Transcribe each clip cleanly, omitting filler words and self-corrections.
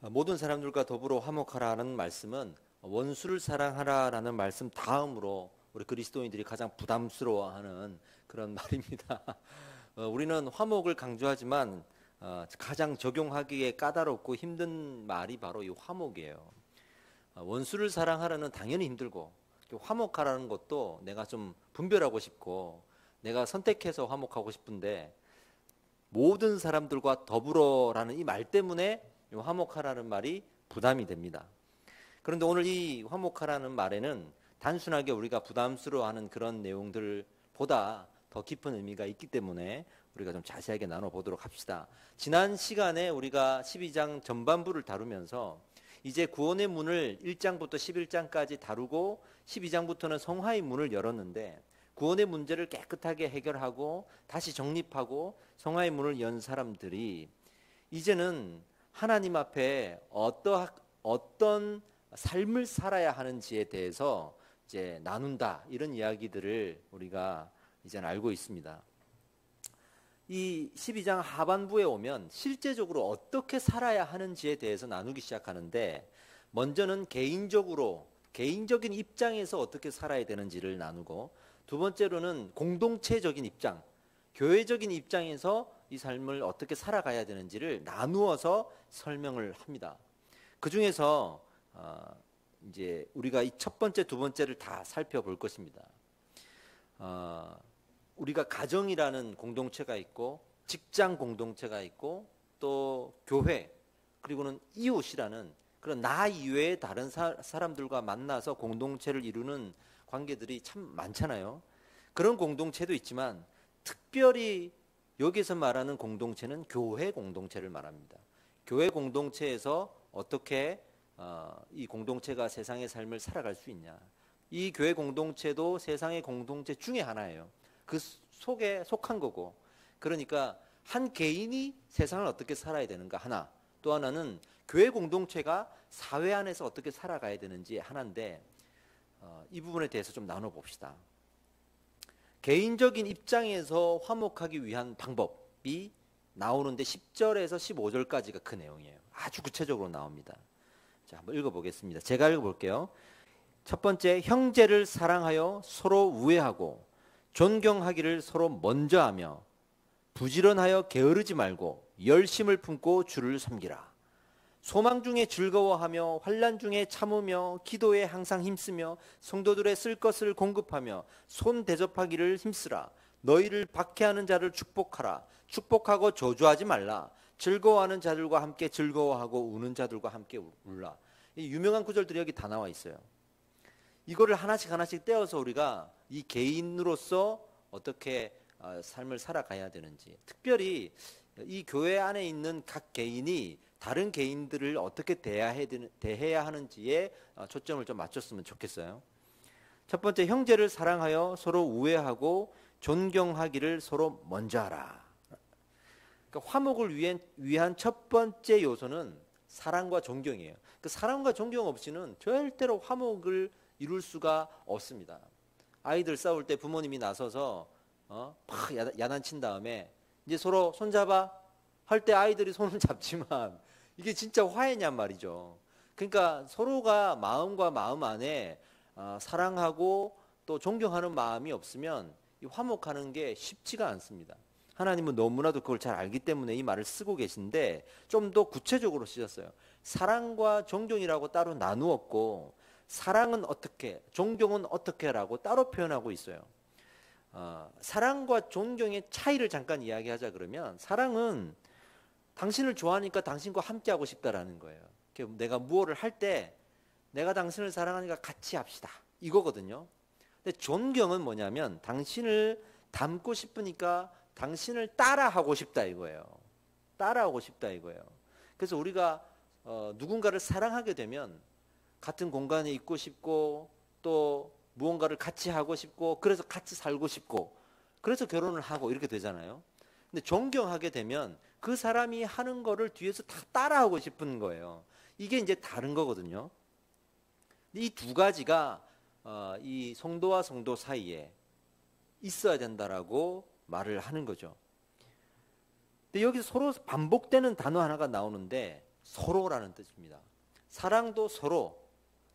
모든 사람들과 더불어 화목하라는 말씀은 원수를 사랑하라라는 말씀 다음으로 우리 그리스도인들이 가장 부담스러워하는 그런 말입니다. 우리는 화목을 강조하지만 가장 적용하기에 까다롭고 힘든 말이 바로 이 화목이에요. 원수를 사랑하라는 당연히 힘들고 화목하라는 것도 내가 좀 분별하고 싶고 내가 선택해서 화목하고 싶은데 모든 사람들과 더불어라는 이 말 때문에 화목하라는 말이 부담이 됩니다. 그런데 오늘 이 화목하라는 말에는 단순하게 우리가 부담스러워하는 그런 내용들보다 더 깊은 의미가 있기 때문에 우리가 좀 자세하게 나눠보도록 합시다. 지난 시간에 우리가 12장 전반부를 다루면서 이제 구원의 문을 1장부터 11장까지 다루고 12장부터는 성화의 문을 열었는데 구원의 문제를 깨끗하게 해결하고 다시 정립하고 성화의 문을 연 사람들이 이제는 하나님 앞에 어떤 삶을 살아야 하는지에 대해서 이제 나눈다, 이런 이야기들을 우리가 이제는 알고 있습니다. 이 12장 하반부에 오면 실제적으로 어떻게 살아야 하는지에 대해서 나누기 시작하는데 먼저는 개인적인 입장에서 어떻게 살아야 되는지를 나누고 두 번째로는 공동체적인 입장, 교회적인 입장에서 이 삶을 어떻게 살아가야 되는지를 나누어서 설명을 합니다. 그 중에서 이제 우리가 이 첫 번째, 두 번째를 다 살펴볼 것입니다. 우리가 가정이라는 공동체가 있고 직장 공동체가 있고 또 교회 그리고는 이웃이라는 그런 나 이외의 다른 사람들과 만나서 공동체를 이루는 관계들이 참 많잖아요. 그런 공동체도 있지만 특별히 여기서 말하는 공동체는 교회 공동체를 말합니다. 교회 공동체에서 어떻게 이 공동체가 세상의 삶을 살아갈 수 있냐. 이 교회 공동체도 세상의 공동체 중에 하나예요. 그 속에 속한 거고, 그러니까 한 개인이 세상을 어떻게 살아야 되는가 하나, 또 하나는 교회 공동체가 사회 안에서 어떻게 살아가야 되는지 하나인데 이 부분에 대해서 좀 나눠봅시다. 개인적인 입장에서 화목하기 위한 방법이 나오는데 10절에서 15절까지가 그 내용이에요. 아주 구체적으로 나옵니다. 자, 한번 읽어보겠습니다. 제가 읽어볼게요. 첫 번째, 형제를 사랑하여 서로 우애하고 존경하기를 서로 먼저 하며 부지런하여 게으르지 말고 열심을 품고 주를 섬기라. 소망 중에 즐거워하며 환난 중에 참으며 기도에 항상 힘쓰며 성도들의 쓸 것을 공급하며 손 대접하기를 힘쓰라. 너희를 박해하는 자를 축복하라. 축복하고 저주하지 말라. 즐거워하는 자들과 함께 즐거워하고 우는 자들과 함께 울라. 이 유명한 구절들이 여기 다 나와 있어요. 이거를 하나씩 떼어서 우리가 이 개인으로서 어떻게 삶을 살아가야 되는지, 특별히 이 교회 안에 있는 각 개인이 다른 개인들을 어떻게 대해야 하는지에 초점을 좀 맞췄으면 좋겠어요. 첫 번째, 형제를 사랑하여 서로 우애하고 존경하기를 서로 먼저 하라. 그러니까 화목을 위한 첫 번째 요소는 사랑과 존경이에요. 그 사랑과 존경 없이는 절대로 화목을 이룰 수가 없습니다. 아이들 싸울 때 부모님이 나서서 막 야단친 다음에 이제 서로 손잡아 할 때 아이들이 손을 잡지만 이게 진짜 화해냔 말이죠. 그러니까 서로가 마음과 마음 안에 사랑하고 또 존경하는 마음이 없으면 이 화목하는 게 쉽지가 않습니다. 하나님은 너무나도 그걸 잘 알기 때문에 이 말을 쓰고 계신데 좀 더 구체적으로 쓰셨어요. 사랑과 존경이라고 따로 나누었고 사랑은 어떻게, 존경은 어떻게라고 따로 표현하고 있어요. 사랑과 존경의 차이를 잠깐 이야기하자 그러면 사랑은 당신을 좋아하니까 당신과 함께하고 싶다라는 거예요. 내가 무엇을 할 때 내가 당신을 사랑하니까 같이 합시다 이거거든요. 근데 존경은 뭐냐면 당신을 닮고 싶으니까 당신을 따라하고 싶다 이거예요. 따라하고 싶다 이거예요. 그래서 우리가 누군가를 사랑하게 되면 같은 공간에 있고 싶고 또 무언가를 같이 하고 싶고 그래서 같이 살고 싶고 그래서 결혼을 하고 이렇게 되잖아요. 근데 존경하게 되면 그 사람이 하는 거를 뒤에서 다 따라하고 싶은 거예요. 이게 이제 다른 거거든요. 이 두 가지가 이 성도와 성도 사이에 있어야 된다라고 말을 하는 거죠. 근데 여기서 서로 반복되는 단어 하나가 나오는데 서로라는 뜻입니다. 사랑도 서로,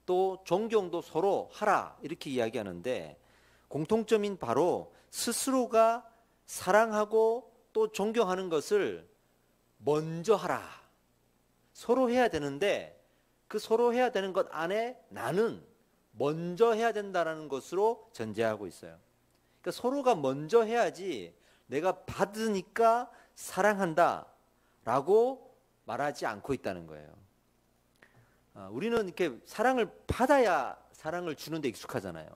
또 존경도 서로 하라 이렇게 이야기하는데 공통점인 바로 스스로가 사랑하고 또 존경하는 것을 먼저 하라. 서로 해야 되는데 그 서로 해야 되는 것 안에 나는 먼저 해야 된다는 것으로 전제하고 있어요. 그러니까 서로가 먼저 해야지 내가 받으니까 사랑한다 라고 말하지 않고 있다는 거예요. 우리는 이렇게 사랑을 받아야 사랑을 주는 데 익숙하잖아요.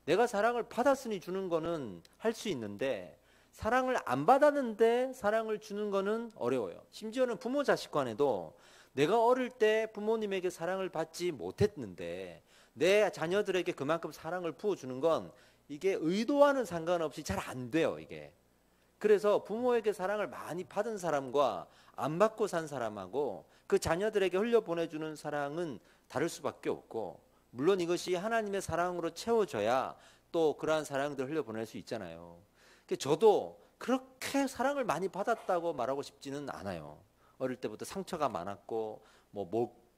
내가 사랑을 받았으니 주는 거는 할 수 있는데 사랑을 안 받았는데 사랑을 주는 거는 어려워요. 심지어는 부모 자식 간에도 내가 어릴 때 부모님에게 사랑을 받지 못했는데 내 자녀들에게 그만큼 사랑을 부어주는 건 이게 의도와는 상관없이 잘 안 돼요, 이게. 그래서 부모에게 사랑을 많이 받은 사람과 안 받고 산 사람하고 그 자녀들에게 흘려보내주는 사랑은 다를 수밖에 없고, 물론 이것이 하나님의 사랑으로 채워져야 또 그러한 사랑들을 흘려보낼 수 있잖아요. 저도 그렇게 사랑을 많이 받았다고 말하고 싶지는 않아요. 어릴 때부터 상처가 많았고 뭐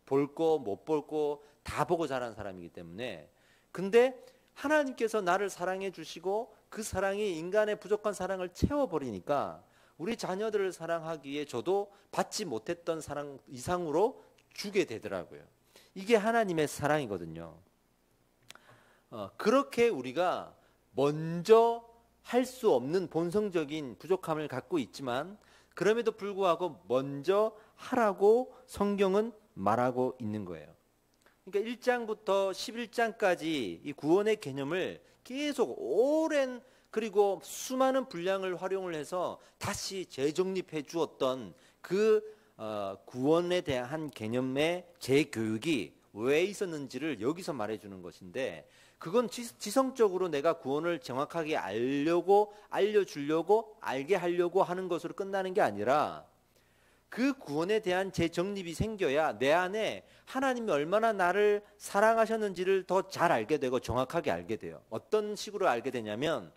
볼 거 못 볼 거 다 보고 자란 사람이기 때문에. 근데 하나님께서 나를 사랑해 주시고 그 사랑이 인간의 부족한 사랑을 채워버리니까 우리 자녀들을 사랑하기에 저도 받지 못했던 사랑 이상으로 주게 되더라고요. 이게 하나님의 사랑이거든요. 그렇게 우리가 먼저 할 수 없는 본성적인 부족함을 갖고 있지만 그럼에도 불구하고 먼저 하라고 성경은 말하고 있는 거예요. 그러니까 1장부터 11장까지 이 구원의 개념을 계속 오랜 그리고 수많은 분량을 활용을 해서 다시 재정립해 주었던 그 구원에 대한 개념의 재교육이 왜 있었는지를 여기서 말해주는 것인데, 그건 지성적으로 내가 구원을 정확하게 알려주려고 알게 하려고 하는 것으로 끝나는 게 아니라 그 구원에 대한 재정립이 생겨야 내 안에 하나님이 얼마나 나를 사랑하셨는지를 더 잘 알게 되고 정확하게 알게 돼요. 어떤 식으로 알게 되냐면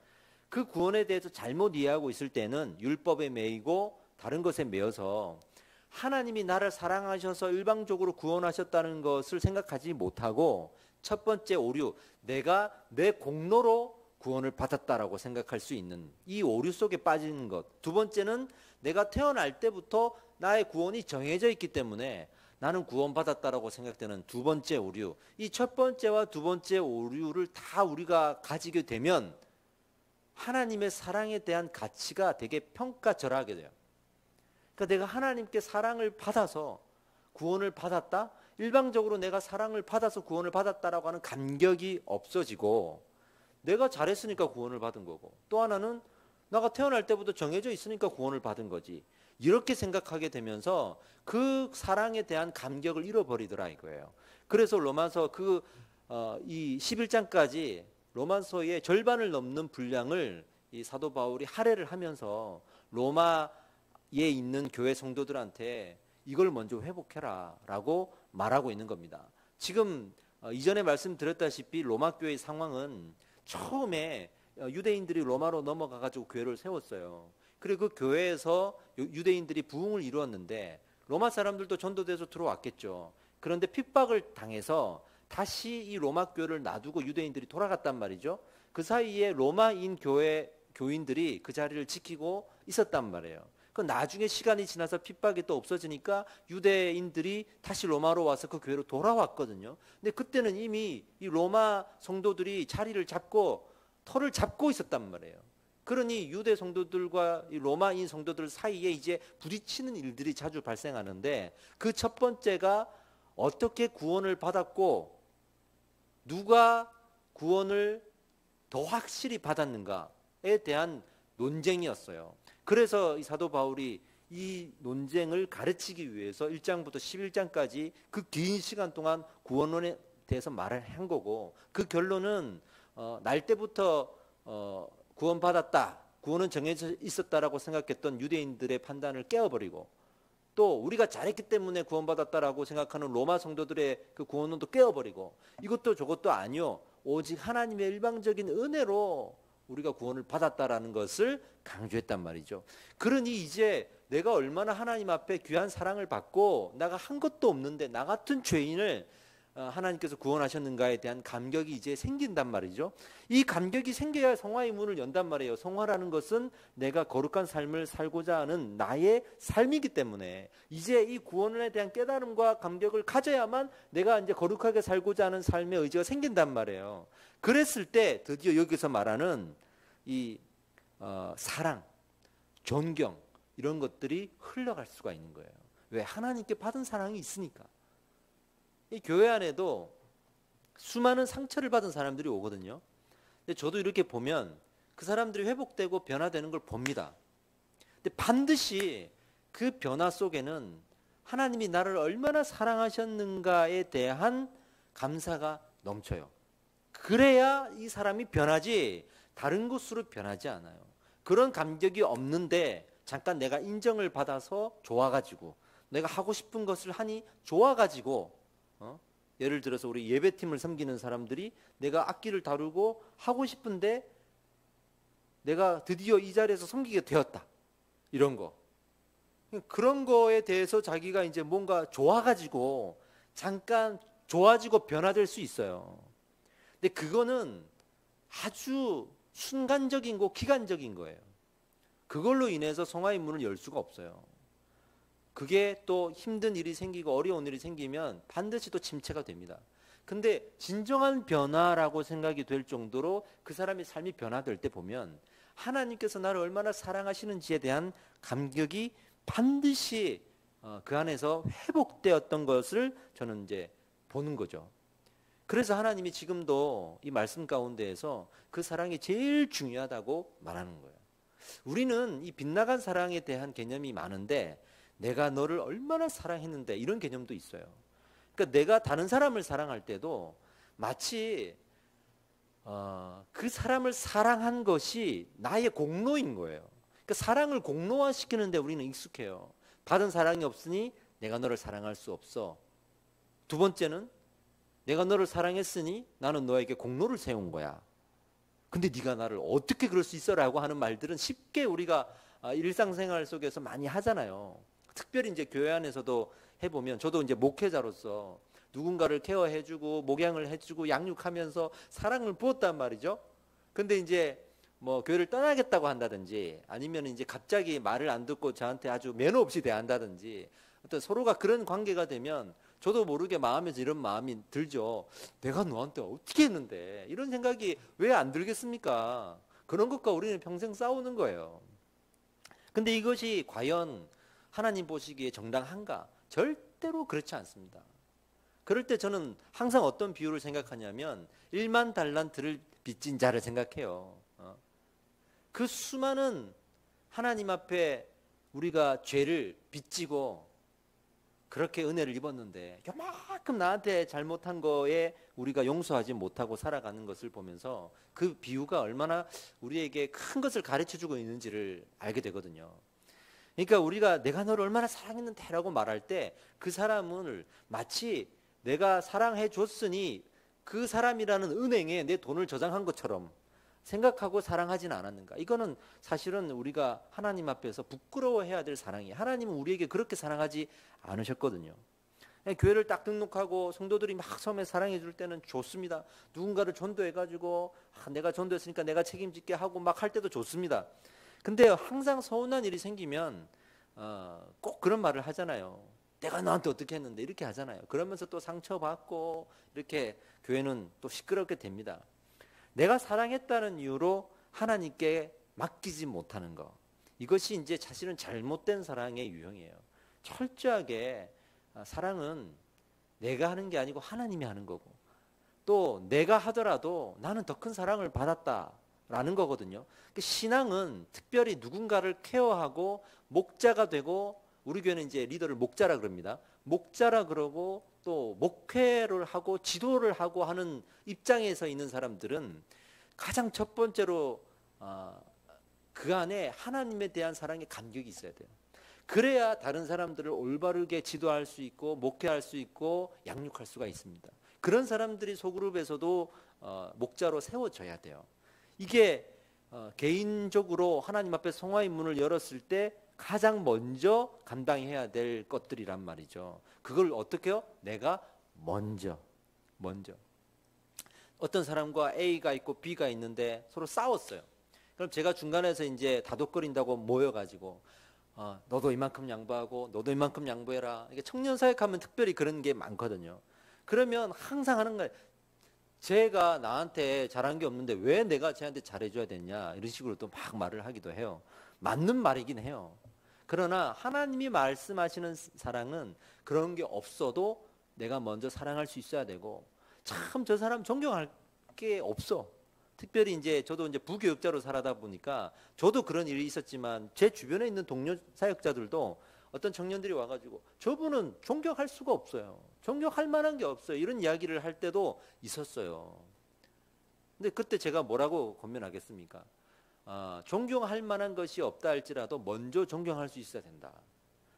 그 구원에 대해서 잘못 이해하고 있을 때는 율법에 매이고 다른 것에 매여서 하나님이 나를 사랑하셔서 일방적으로 구원하셨다는 것을 생각하지 못하고, 첫 번째 오류, 내가 내 공로로 구원을 받았다라고 생각할 수 있는 이 오류 속에 빠지는 것. 두 번째는 내가 태어날 때부터 나의 구원이 정해져 있기 때문에 나는 구원받았다라고 생각되는 두 번째 오류. 이 첫 번째와 두 번째 오류를 다 우리가 가지게 되면 하나님의 사랑에 대한 가치가 되게 평가절하게 돼요. 그러니까 내가 하나님께 사랑을 받아서 구원을 받았다? 일방적으로 내가 사랑을 받아서 구원을 받았다라고 하는 감격이 없어지고, 내가 잘했으니까 구원을 받은 거고, 또 하나는 내가 태어날 때부터 정해져 있으니까 구원을 받은 거지, 이렇게 생각하게 되면서 그 사랑에 대한 감격을 잃어버리더라 이거예요. 그래서 로마서 이 11장까지 로마서의 절반을 넘는 분량을 이 사도 바울이 할애를 하면서 로마에 있는 교회 성도들한테 이걸 먼저 회복해라 라고 말하고 있는 겁니다. 지금 이전에 말씀드렸다시피 로마 교회의 상황은 처음에 유대인들이 로마로 넘어가가지고 교회를 세웠어요. 그리고 그 교회에서 유대인들이 부흥을 이루었는데 로마 사람들도 전도돼서 들어왔겠죠. 그런데 핍박을 당해서 다시 이 로마 교회를 놔두고 유대인들이 돌아갔단 말이죠. 그 사이에 로마인 교인들이 그 자리를 지키고 있었단 말이에요. 그 나중에 시간이 지나서 핍박이 또 없어지니까 유대인들이 다시 로마로 와서 그 교회로 돌아왔거든요. 근데 그때는 이미 이 로마 성도들이 자리를 잡고 터를 잡고 있었단 말이에요. 그러니 유대 성도들과 이 로마인 성도들 사이에 이제 부딪히는 일들이 자주 발생하는데, 그 첫 번째가 어떻게 구원을 받았고 누가 구원을 더 확실히 받았는가에 대한 논쟁이었어요. 그래서 이 사도 바울이 이 논쟁을 가르치기 위해서 1장부터 11장까지 그 긴 시간 동안 구원론에 대해서 말을 한 거고, 그 결론은 날 때부터 구원받았다, 구원은 정해져 있었다라고 생각했던 유대인들의 판단을 깨어버리고, 또 우리가 잘했기 때문에 구원받았다라고 생각하는 로마 성도들의 그 구원론도 깨어버리고, 이것도 저것도 아니요, 오직 하나님의 일방적인 은혜로 우리가 구원을 받았다라는 것을 강조했단 말이죠. 그러니 이제 내가 얼마나 하나님 앞에 귀한 사랑을 받고 내가 한 것도 없는데 나 같은 죄인을 하나님께서 구원하셨는가에 대한 감격이 이제 생긴단 말이죠. 이 감격이 생겨야 성화의 문을 연단 말이에요. 성화라는 것은 내가 거룩한 삶을 살고자 하는 나의 삶이기 때문에 이제 이 구원에 대한 깨달음과 감격을 가져야만 내가 이제 거룩하게 살고자 하는 삶의 의지가 생긴단 말이에요. 그랬을 때 드디어 여기서 말하는 이 사랑, 존경 이런 것들이 흘러갈 수가 있는 거예요. 왜? 하나님께 받은 사랑이 있으니까. 이 교회 안에도 수많은 상처를 받은 사람들이 오거든요. 근데 저도 이렇게 보면 그 사람들이 회복되고 변화되는 걸 봅니다. 근데 반드시 그 변화 속에는 하나님이 나를 얼마나 사랑하셨는가에 대한 감사가 넘쳐요. 그래야 이 사람이 변하지 다른 것으로 변하지 않아요. 그런 감격이 없는데 잠깐 내가 인정을 받아서 좋아가지고 내가 하고 싶은 것을 하니 좋아가지고 예를 들어서 우리 예배팀을 섬기는 사람들이 내가 악기를 다루고 하고 싶은데 내가 드디어 이 자리에서 섬기게 되었다. 이런 거. 그런 거에 대해서 자기가 이제 뭔가 좋아가지고 잠깐 좋아지고 변화될 수 있어요. 근데 그거는 아주 순간적인 거, 기간적인 거예요. 그걸로 인해서 성화의 문을 열 수가 없어요. 그게 또 힘든 일이 생기고 어려운 일이 생기면 반드시 또 침체가 됩니다. 근데 진정한 변화라고 생각이 될 정도로 그 사람의 삶이 변화될 때 보면 하나님께서 나를 얼마나 사랑하시는지에 대한 감격이 반드시 그 안에서 회복되었던 것을 저는 이제 보는 거죠. 그래서 하나님이 지금도 이 말씀 가운데에서 그 사랑이 제일 중요하다고 말하는 거예요. 우리는 이 빗나간 사랑에 대한 개념이 많은데 내가 너를 얼마나 사랑했는데 이런 개념도 있어요. 그러니까 내가 다른 사람을 사랑할 때도 마치 그 사람을 사랑한 것이 나의 공로인 거예요. 그러니까 사랑을 공로화시키는데 우리는 익숙해요. 받은 사랑이 없으니 내가 너를 사랑할 수 없어. 두 번째는 내가 너를 사랑했으니 나는 너에게 공로를 세운 거야. 근데 네가 나를 어떻게 그럴 수 있어라고 하는 말들은 쉽게 우리가 일상생활 속에서 많이 하잖아요. 특별히 이제 교회 안에서도 해보면 저도 이제 목회자로서 누군가를 케어해주고 목양을 해주고 양육하면서 사랑을 부었단 말이죠. 근데 이제 뭐 교회를 떠나겠다고 한다든지 아니면 이제 갑자기 말을 안 듣고 저한테 아주 매너 없이 대한다든지 어떤 서로가 그런 관계가 되면 저도 모르게 마음에서 이런 마음이 들죠. 내가 너한테 어떻게 했는데 이런 생각이 왜 안 들겠습니까? 그런 것과 우리는 평생 싸우는 거예요. 근데 이것이 과연 하나님 보시기에 정당한가? 절대로 그렇지 않습니다. 그럴 때 저는 항상 어떤 비유를 생각하냐면 1만 달란트를 빚진 자를 생각해요. 그 수많은 하나님 앞에 우리가 죄를 빚지고 그렇게 은혜를 입었는데 요만큼 나한테 잘못한 거에 우리가 용서하지 못하고 살아가는 것을 보면서 그 비유가 얼마나 우리에게 큰 것을 가르쳐주고 있는지를 알게 되거든요. 그러니까 우리가 내가 너를 얼마나 사랑했는데 라고 말할 때 그 사람을 마치 내가 사랑해 줬으니 그 사람이라는 은행에 내 돈을 저장한 것처럼 생각하고 사랑하지는 않았는가. 이거는 사실은 우리가 하나님 앞에서 부끄러워해야 될 사랑이에요. 하나님은 우리에게 그렇게 사랑하지 않으셨거든요. 교회를 딱 등록하고 성도들이 막 처음에 사랑해 줄 때는 좋습니다. 누군가를 전도해가지고 내가 전도했으니까 내가 책임질게 하고 막 할 때도 좋습니다. 근데 항상 서운한 일이 생기면 꼭 그런 말을 하잖아요. 내가 너한테 어떻게 했는데 이렇게 하잖아요. 그러면서 또 상처받고 이렇게 교회는 또 시끄럽게 됩니다. 내가 사랑했다는 이유로 하나님께 맡기지 못하는 것. 이것이 이제 사실은 잘못된 사랑의 유형이에요. 철저하게 사랑은 내가 하는 게 아니고 하나님이 하는 거고 또 내가 하더라도 나는 더 큰 사랑을 받았다라는 거거든요. 신앙은 특별히 누군가를 케어하고 목자가 되고 우리 교회는 이제 리더를 목자라 그럽니다. 목자라 그러고 또 목회를 하고 지도를 하고 하는 입장에서 있는 사람들은 가장 첫 번째로 그 안에 하나님에 대한 사랑의 감격이 있어야 돼요. 그래야 다른 사람들을 올바르게 지도할 수 있고 목회할 수 있고 양육할 수가 있습니다. 그런 사람들이 소그룹에서도 목자로 세워져야 돼요. 이게 개인적으로 하나님 앞에 성화의 문을 열었을 때 가장 먼저 감당해야 될 것들이란 말이죠. 그걸 어떻게 해요? 내가 먼저. 어떤 사람과 A가 있고 B가 있는데 서로 싸웠어요. 그럼 제가 중간에서 이제 다독거린다고 모여가지고 너도 이만큼 양보하고 너도 이만큼 양보해라. 이게 청년사역하면 특별히 그런 게 많거든요. 그러면 항상 하는 거예요. 쟤가 나한테 잘한 게 없는데 왜 내가 쟤한테 잘해줘야 되냐, 이런 식으로 또 막 말을 하기도 해요. 맞는 말이긴 해요. 그러나 하나님이 말씀하시는 사랑은 그런 게 없어도 내가 먼저 사랑할 수 있어야 되고, 참 저 사람 존경할 게 없어. 특별히 이제 저도 이제 부교육자로 살아다 보니까 저도 그런 일이 있었지만 제 주변에 있는 동료 사역자들도 어떤 청년들이 와가지고 저분은 존경할 수가 없어요. 존경할 만한 게 없어요. 이런 이야기를 할 때도 있었어요. 근데 그때 제가 뭐라고 권면하겠습니까? 존경할 만한 것이 없다 할지라도 먼저 존경할 수 있어야 된다.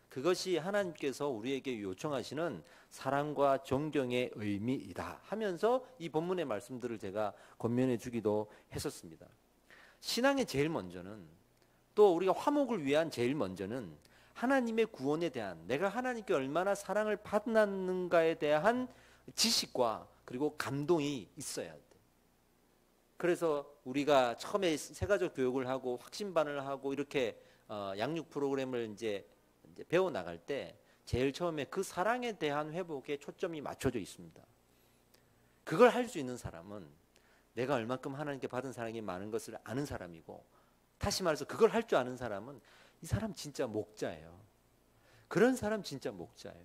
그것이 하나님께서 우리에게 요청하시는 사랑과 존경의 의미이다 하면서 이 본문의 말씀들을 제가 권면해 주기도 했었습니다. 신앙의 제일 먼저는, 또 우리가 화목을 위한 제일 먼저는 하나님의 구원에 대한, 내가 하나님께 얼마나 사랑을 받았는가에 대한 지식과 그리고 감동이 있어야 돼. 그래서 우리가 처음에 새가족 교육을 하고 확신반을 하고 이렇게 양육 프로그램을 이제 배워 나갈 때 제일 처음에 그 사랑에 대한 회복에 초점이 맞춰져 있습니다. 그걸 할 수 있는 사람은 내가 얼마큼 하나님께 받은 사랑이 많은 것을 아는 사람이고, 다시 말해서 그걸 할 줄 아는 사람은 이 사람 진짜 목자예요. 그런 사람 진짜 목자예요.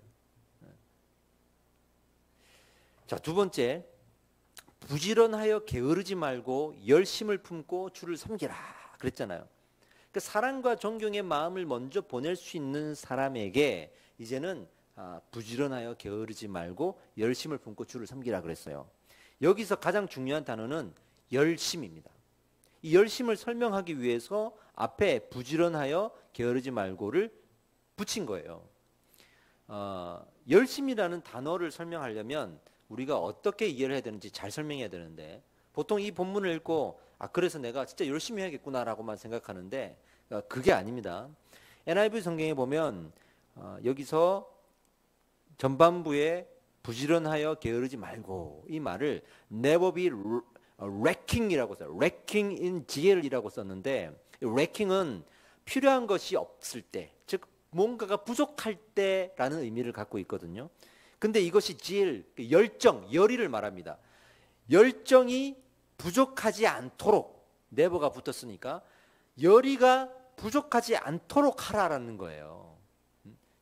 자, 두 번째, 부지런하여 게으르지 말고 열심을 품고 주를 섬기라 그랬잖아요. 그 사랑과 존경의 마음을 먼저 보낼 수 있는 사람에게 이제는 부지런하여 게으르지 말고 열심을 품고 주를 섬기라 그랬어요. 여기서 가장 중요한 단어는 열심입니다. 이 열심을 설명하기 위해서 앞에 부지런하여 게으르지 말고를 붙인 거예요. 열심이라는 단어를 설명하려면 우리가 어떻게 이해를 해야 되는지 잘 설명해야 되는데, 보통 이 본문을 읽고 그래서 내가 진짜 열심히 해야겠구나라고만 생각하는데 그게 아닙니다. NIV 성경에 보면 여기서 전반부에 부지런하여 게으르지 말고 이 말을 never be lacking이라고 써요. lacking in zeal이라고 썼는데, lacking은 필요한 것이 없을 때, 즉 뭔가가 부족할 때라는 의미를 갖고 있거든요. 근데 이것이 zeal, 열정, 열의를 말합니다. 열정이 부족하지 않도록, never가 붙었으니까 열의가 부족하지 않도록 하라라는 거예요.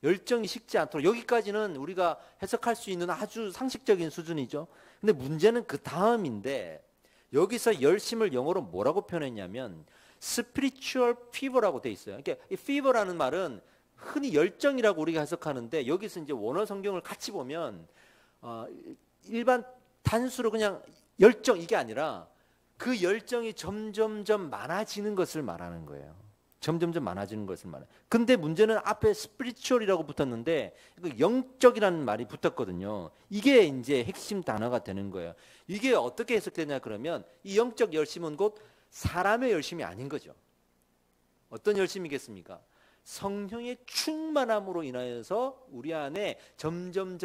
열정이 식지 않도록. 여기까지는 우리가 해석할 수 있는 아주 상식적인 수준이죠. 근데 문제는 그 다음인데, 여기서 열심을 영어로 뭐라고 표현했냐면 spiritual fever라고 돼 있어요. 그러니까 이 fever라는 말은 흔히 열정이라고 우리가 해석하는데, 여기서 이제 원어 성경을 같이 보면 일반 단수로 그냥 열정, 이게 아니라 그 열정이 점점점 많아지는 것을 말하는 거예요. 점점점 많아지는 것을 말해요. 근데 문제는 앞에 spiritual이라고 붙었는데 영적이라는 말이 붙었거든요. 이게 이제 핵심 단어가 되는 거예요. 이게 어떻게 해석되냐 그러면 이 영적 열심은 곧 사람의 열심이 아닌 거죠. 어떤 열심이겠습니까? 성령의 충만함으로 인하여서 우리 안에 점점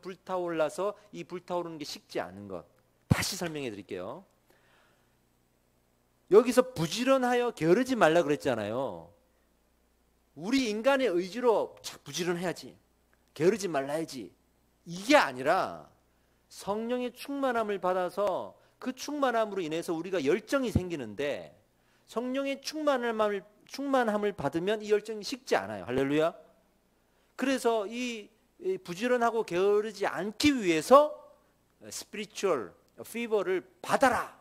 불타올라서 이 불타오르는 게 식지 않은 것. 다시 설명해 드릴게요. 여기서 부지런하여 게으르지 말라 그랬잖아요. 우리 인간의 의지로 부지런해야지, 게으르지 말라야지, 이게 아니라 성령의 충만함을 받아서 그 충만함으로 인해서 우리가 열정이 생기는데, 성령의 충만함을 받으면 이 열정이 식지 않아요. 할렐루야. 그래서 이 부지런하고 게으르지 않기 위해서 스피리추얼 피버를 받아라.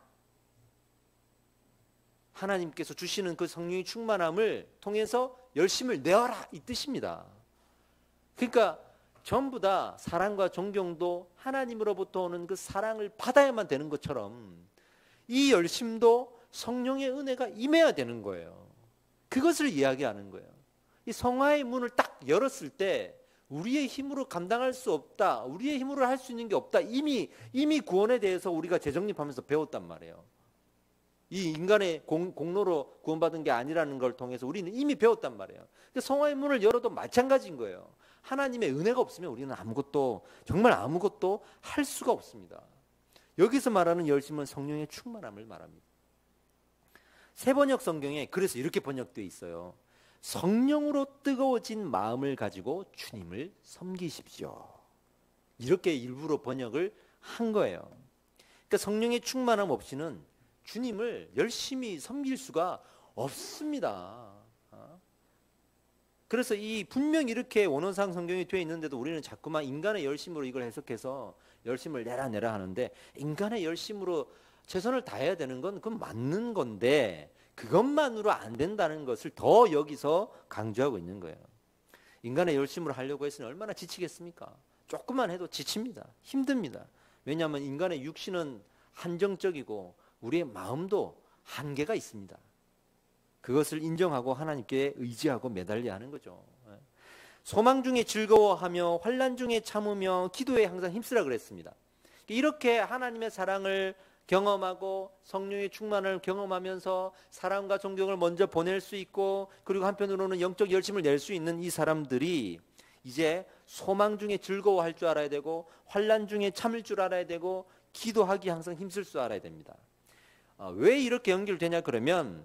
하나님께서 주시는 그 성령의 충만함을 통해서 열심을 내어라, 이 뜻입니다. 그러니까 전부 다 사랑과 존경도 하나님으로부터 오는 그 사랑을 받아야만 되는 것처럼 이 열심도 성령의 은혜가 임해야 되는 거예요. 그것을 이야기하는 거예요. 이 성화의 문을 딱 열었을 때 우리의 힘으로 감당할 수 없다, 우리의 힘으로 할 수 있는 게 없다, 이미 구원에 대해서 우리가 재정립하면서 배웠단 말이에요. 이 인간의 공로로 구원받은 게 아니라는 걸 통해서 우리는 이미 배웠단 말이에요. 성화의 문을 열어도 마찬가지인 거예요. 하나님의 은혜가 없으면 우리는 아무것도, 정말 아무것도 할 수가 없습니다. 여기서 말하는 열심은 성령의 충만함을 말합니다. 새번역 성경에 그래서 이렇게 번역되어 있어요. 성령으로 뜨거워진 마음을 가지고 주님을 섬기십시오. 이렇게 일부러 번역을 한 거예요. 그러니까 성령의 충만함 없이는 주님을 열심히 섬길 수가 없습니다. 그래서 이 분명히 이렇게 원어상 성경이 되어 있는데도 우리는 자꾸만 인간의 열심으로 이걸 해석해서 열심을 내라 하는데, 인간의 열심으로 최선을 다해야 되는 건 그건 맞는 건데 그것만으로 안 된다는 것을 더 여기서 강조하고 있는 거예요. 인간의 열심으로 하려고 했으니 얼마나 지치겠습니까? 조금만 해도 지칩니다. 힘듭니다. 왜냐하면 인간의 육신은 한정적이고 우리의 마음도 한계가 있습니다. 그것을 인정하고 하나님께 의지하고 매달려야 하는 거죠. 소망 중에 즐거워하며 환난 중에 참으며 기도에 항상 힘쓰라 그랬습니다. 이렇게 하나님의 사랑을 경험하고 성령의 충만을 경험하면서 사랑과 존경을 먼저 보낼 수 있고, 그리고 한편으로는 영적 열심을 낼 수 있는 이 사람들이 이제 소망 중에 즐거워할 줄 알아야 되고, 환난 중에 참을 줄 알아야 되고, 기도하기 항상 힘쓸 줄 알아야 됩니다. 왜 이렇게 연결되냐 그러면,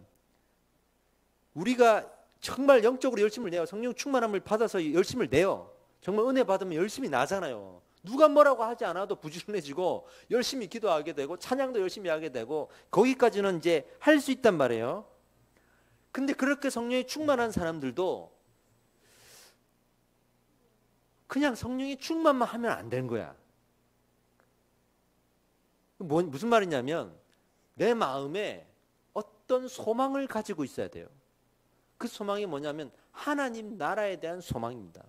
우리가 정말 영적으로 열심을 내요. 성령 충만함을 받아서 열심을 내요. 정말 은혜 받으면 열심히 나잖아요. 누가 뭐라고 하지 않아도 부지런해지고 열심히 기도하게 되고 찬양도 열심히 하게 되고, 거기까지는 이제 할 수 있단 말이에요. 근데 그렇게 성령이 충만한 사람들도 그냥 성령이 충만만 하면 안 되는 거야. 무슨 말이냐면, 내 마음에 어떤 소망을 가지고 있어야 돼요. 그 소망이 뭐냐면 하나님 나라에 대한 소망입니다.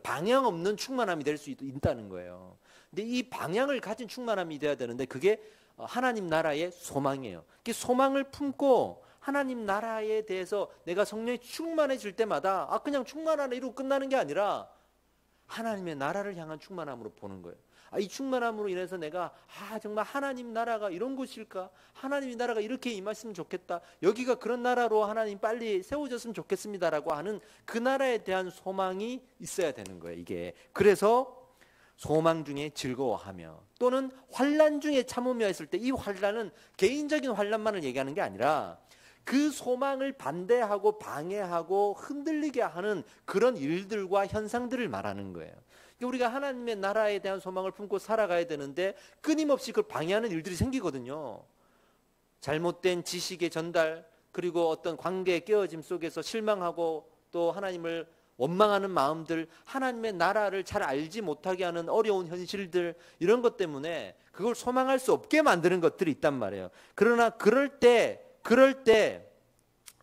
방향 없는 충만함이 될 수 있다는 거예요. 근데 이 방향을 가진 충만함이 돼야 되는데, 그게 하나님 나라의 소망이에요. 소망을 품고 하나님 나라에 대해서 내가 성령이 충만해질 때마다 그냥 충만하네 이러고 끝나는 게 아니라 하나님의 나라를 향한 충만함으로 보는 거예요. 이 충만함으로 인해서 내가 정말 하나님 나라가 이런 곳일까? 하나님 나라가 이렇게 임하시면 좋겠다. 여기가 그런 나라로 하나님 빨리 세워졌으면 좋겠습니다라고 하는 그 나라에 대한 소망이 있어야 되는 거예요. 이게 그래서 소망 중에 즐거워하며 또는 환난 중에 참으며 했을 때, 이 환난은 개인적인 환난만을 얘기하는 게 아니라 그 소망을 반대하고 방해하고 흔들리게 하는 그런 일들과 현상들을 말하는 거예요. 우리가 하나님의 나라에 대한 소망을 품고 살아가야 되는데 끊임없이 그걸 방해하는 일들이 생기거든요. 잘못된 지식의 전달, 그리고 어떤 관계의 깨어짐 속에서 실망하고 또 하나님을 원망하는 마음들, 하나님의 나라를 잘 알지 못하게 하는 어려운 현실들, 이런 것 때문에 그걸 소망할 수 없게 만드는 것들이 있단 말이에요. 그러나 그럴 때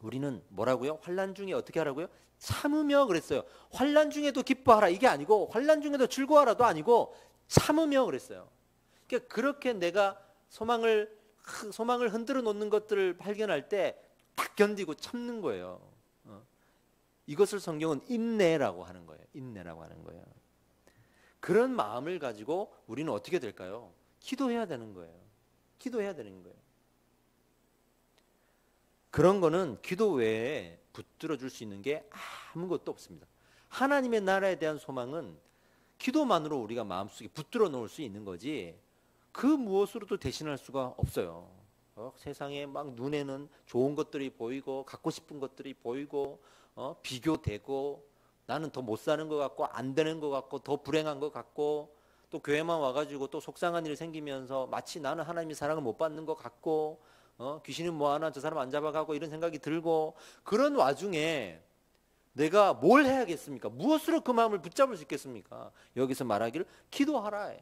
우리는 뭐라고요? 환난 중에 어떻게 하라고요? 참으며 그랬어요. 환난 중에도 기뻐하라 이게 아니고, 환난 중에도 즐거워하라도 아니고 참으며 그랬어요. 그러니까 그렇게 내가 소망을 흔들어 놓는 것들을 발견할 때 딱 견디고 참는 거예요. 이것을 성경은 인내라고 하는 거예요. 인내라고 하는 거예요. 그런 마음을 가지고 우리는 어떻게 될까요? 기도해야 되는 거예요. 기도해야 되는 거예요. 그런 거는 기도 외에 붙들어 줄 수 있는 게 아무것도 없습니다. 하나님의 나라에 대한 소망은 기도만으로 우리가 마음속에 붙들어 놓을 수 있는 거지, 그 무엇으로도 대신할 수가 없어요. 세상에 막 눈에는 좋은 것들이 보이고 갖고 싶은 것들이 보이고 비교되고, 나는 더 못 사는 것 같고 안 되는 것 같고 더 불행한 것 같고, 또 교회만 와가지고 또 속상한 일이 생기면서 마치 나는 하나님의 사랑을 못 받는 것 같고, 귀신은 뭐하나 저 사람 안 잡아가고 이런 생각이 들고, 그런 와중에 내가 뭘 해야겠습니까? 무엇으로 그 마음을 붙잡을 수 있겠습니까? 여기서 말하기를 기도하라.